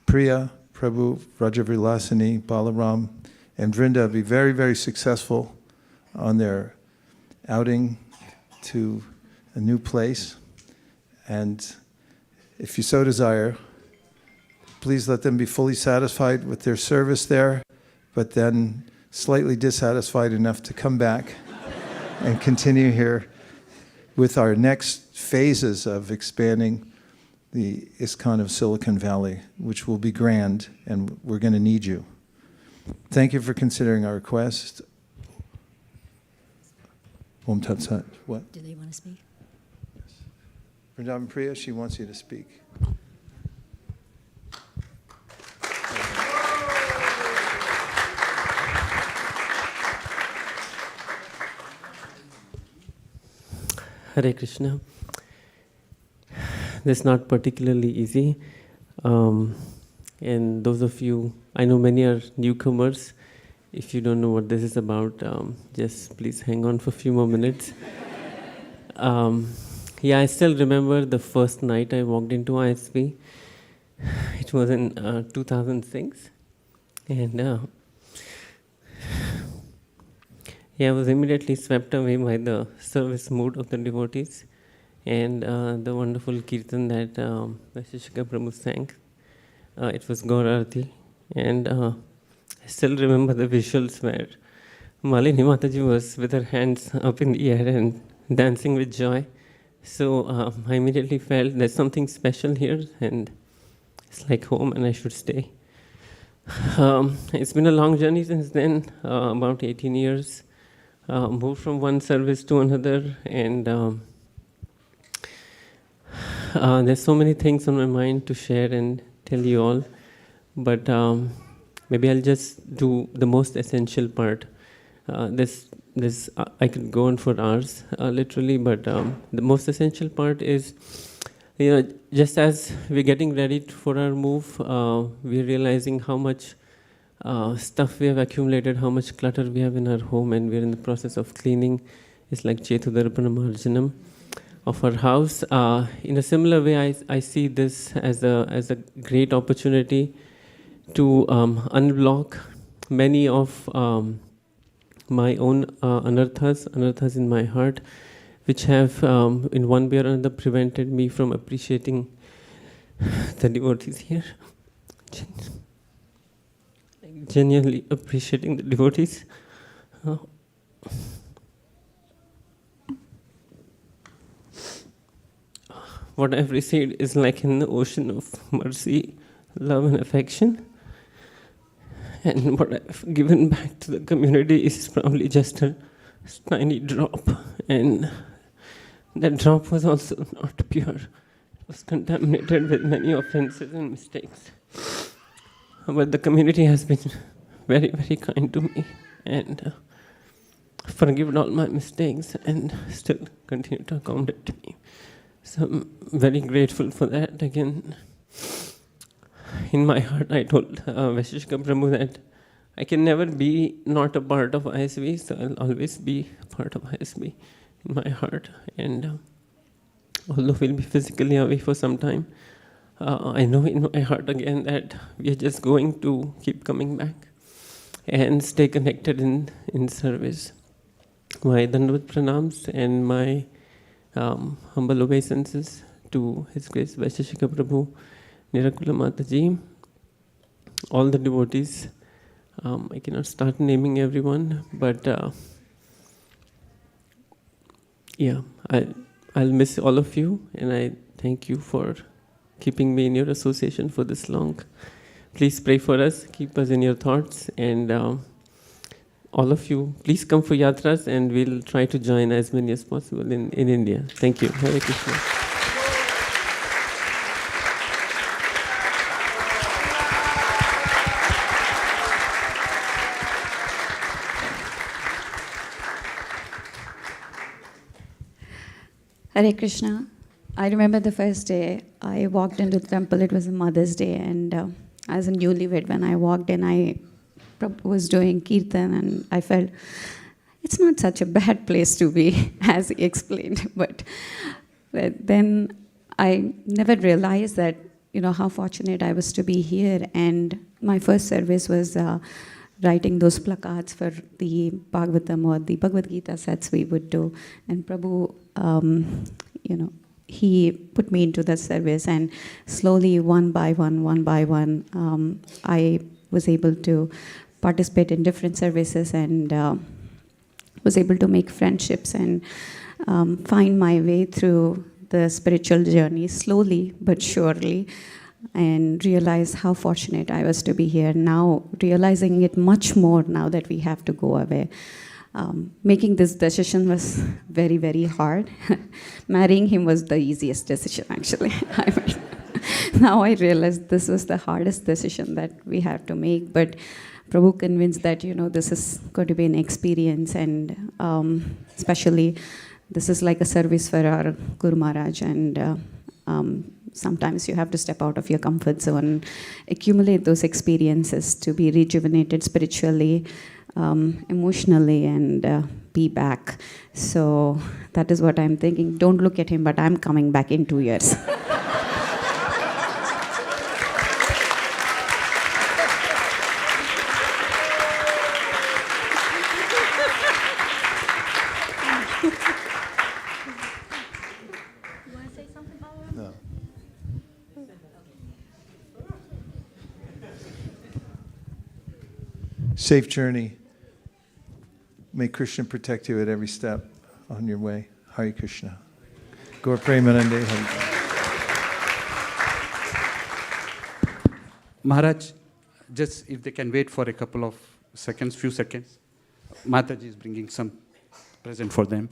Priya, Prabhu, Rajavilasini, Balaram, and Vrinda be very, very successful on their outing to a new place. And if you so desire, please let them be fully satisfied with their service there, but then slightly dissatisfied enough to come back and continue here with our next phases of expanding the ISKCON of Silicon Valley, which will be grand, and we're going to need you. Thank you for considering our request. Om Tat Sat. What? Do they want to speak? Yes. Vrindavan Priya, she wants you to speak. Hare Krishna. This is not particularly easy. And those of you, I know many are newcomers. If you don't know what this is about, just please hang on for a few more minutes. I still remember the first night I walked into ISV. It was in 2006. And I was immediately swept away by the service mood of the devotees and the wonderful kirtan that Vaisesika Prabhu sang. It was Gaura Arati. And I still remember the visuals where Malini Mataji was with her hands up in the air and dancing with joy. So I immediately felt there's something special here, and it's like home and I should stay. It's been a long journey since then, about 18 years. Moved from one service to another, and there's so many things on my mind to share and tell you all, but maybe I'll just do the most essential part. This I could go on for hours, literally, but the most essential part is, just as we're getting ready for our move, we're realizing how much stuff we have accumulated, how much clutter we have in our home, and we're in the process of cleaning is like Chetudarpana Marjanam of our house. In a similar way, I see this as a great opportunity to unblock many of my own anarthas in my heart, which have in one way or another prevented me from appreciating the devotees here. Genuinely appreciating the devotees. What I've received is like an ocean of mercy, love and affection. And what I've given back to the community is probably just a tiny drop. And that drop was also not pure. It was contaminated with many offenses and mistakes. But the community has been very, very kind to me and forgiven all my mistakes and still continue to accommodate me. So I'm very grateful for that. Again, in my heart, I told Vaisesika Prabhu that I can never be not a part of ISV, so I'll always be a part of ISV in my heart. And although we'll be physically away for some time, I know in my heart again that we are just going to keep coming back and stay connected in service. My Dandavat Pranams and my humble obeisances to His Grace Vaisesika Prabhu, Nirakula Mataji, all the devotees. I cannot start naming everyone, but yeah, I'll miss all of you, and I thank you for keeping me in your association for this long. Please pray for us, keep us in your thoughts, and all of you, please come for yatras, and we'll try to join as many as possible in India. Thank you. Hare Krishna. Hare Krishna. I remember the first day I walked into the temple. It was a Mother's Day, and as a newlywed, when I walked in, I was doing kirtan, and I felt it's not such a bad place to be, as he explained. But then I never realized that, how fortunate I was to be here. And my first service was writing those placards for the Bhagavatam or the Bhagavad Gita sets we would do. And Prabhu, he put me into that service, and slowly, one by one, I was able to participate in different services and was able to make friendships and find my way through the spiritual journey slowly but surely, and realize how fortunate I was to be here. Now, realizing it much more now that we have to go away. Making this decision was very, very hard. Marrying him was the easiest decision, actually. Now I realize this was the hardest decision that we have to make. But Prabhu convinced that, this is going to be an experience, and especially this is like a service for our Guru Maharaj, and sometimes you have to step out of your comfort zone, accumulate those experiences to be rejuvenated spiritually, emotionally, and be back. So that is what I'm thinking. Don't look at him, but I'm coming back in 2 years. No. Safe journey. May Krishna protect you at every step on your way. Hare Krishna. Gaur Premanande. Maharaj, just if they can wait for a couple of seconds, few seconds. Mataji is bringing some present for them.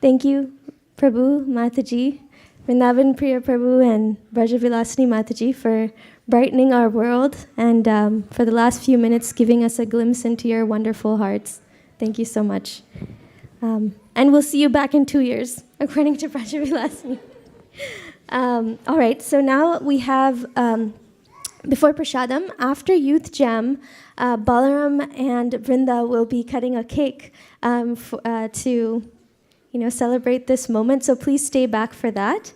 Thank you, Prabhu, Mataji, Vrindavan Priya Prabhu, and Brajavilasini Mataji for brightening our world and for the last few minutes giving us a glimpse into your wonderful hearts. Thank you so much. And we'll see you back in 2 years, according to Brajavilasini. All right, so now we have, before Prashadam, after Youth Jam, Balaram and Vrinda will be cutting a cake to celebrate this moment, so please stay back for that.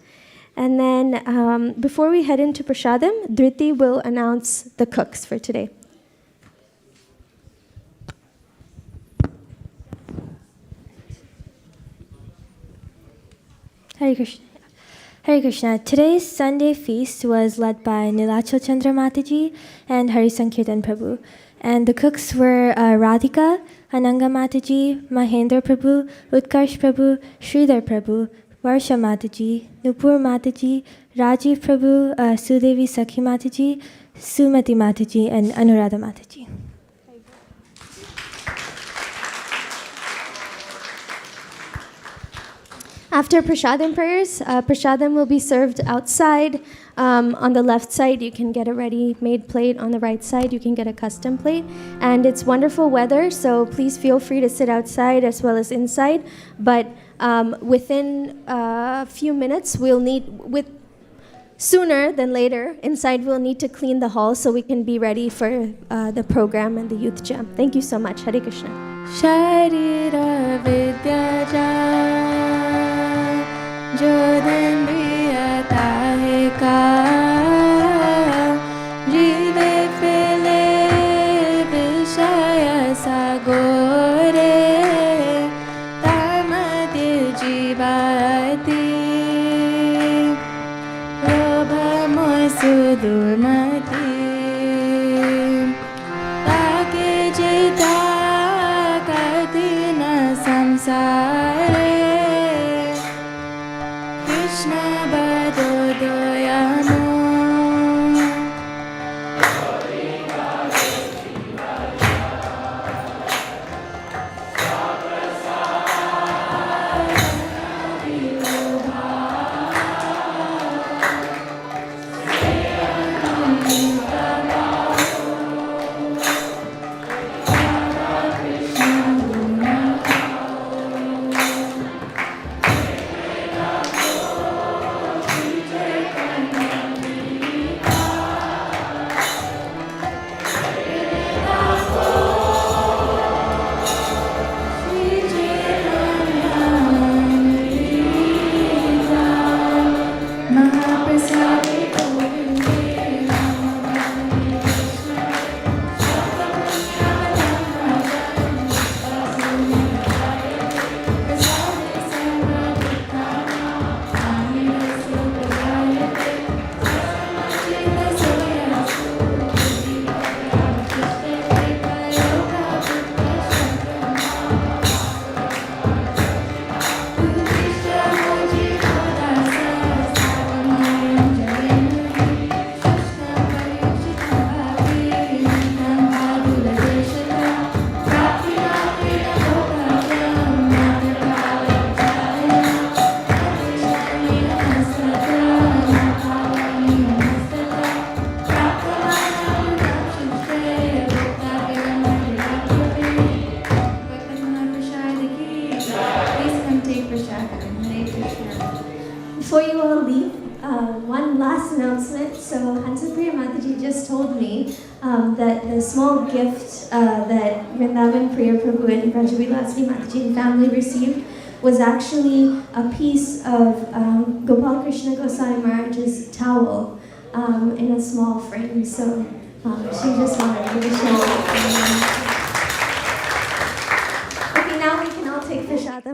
And then before we head into Prashadam, Dhriti will announce the cooks for today. Hare Krishna. Hare Krishna. Today's Sunday feast was led by Nilachal Chandra Mataji and Hari Sankirtan Prabhu. And the cooks were Radhika, Ananga Mataji, Mahendra Prabhu, Utkarsh Prabhu, Sridhar Prabhu, Varsha Mataji, Nupur Mataji, Rajiv Prabhu, Sudevi Sakhi Mataji, Sumati Mataji, and Anuradha Mataji. After Prashadam prayers, Prashadam will be served outside. On the left side, you can get a ready-made plate. On the right side, you can get a custom plate. And it's wonderful weather, so please feel free to sit outside as well as inside. But within a few minutes, sooner than later, inside we'll need to clean the hall so we can be ready for the program and the youth jam. Thank you so much. Hare Krishna. Sharira Vidya Jodan Riyata Heka Jide Phile Vishaya Sagore Tamati Jivati Robha Mosudurmati Take Jita Katina Samsare Krishna Badodoyamo Before you all leave, one last announcement. So Hansapriya Mataji just told me that the small gift that Vrindavan Priya Prabhu and Brajavilasini Mataji family received was actually a piece of Gopal Krishna Goswami Maharaj's towel in a small frame. So she just wanted me to share that. Okay, now we can all take Prashadam.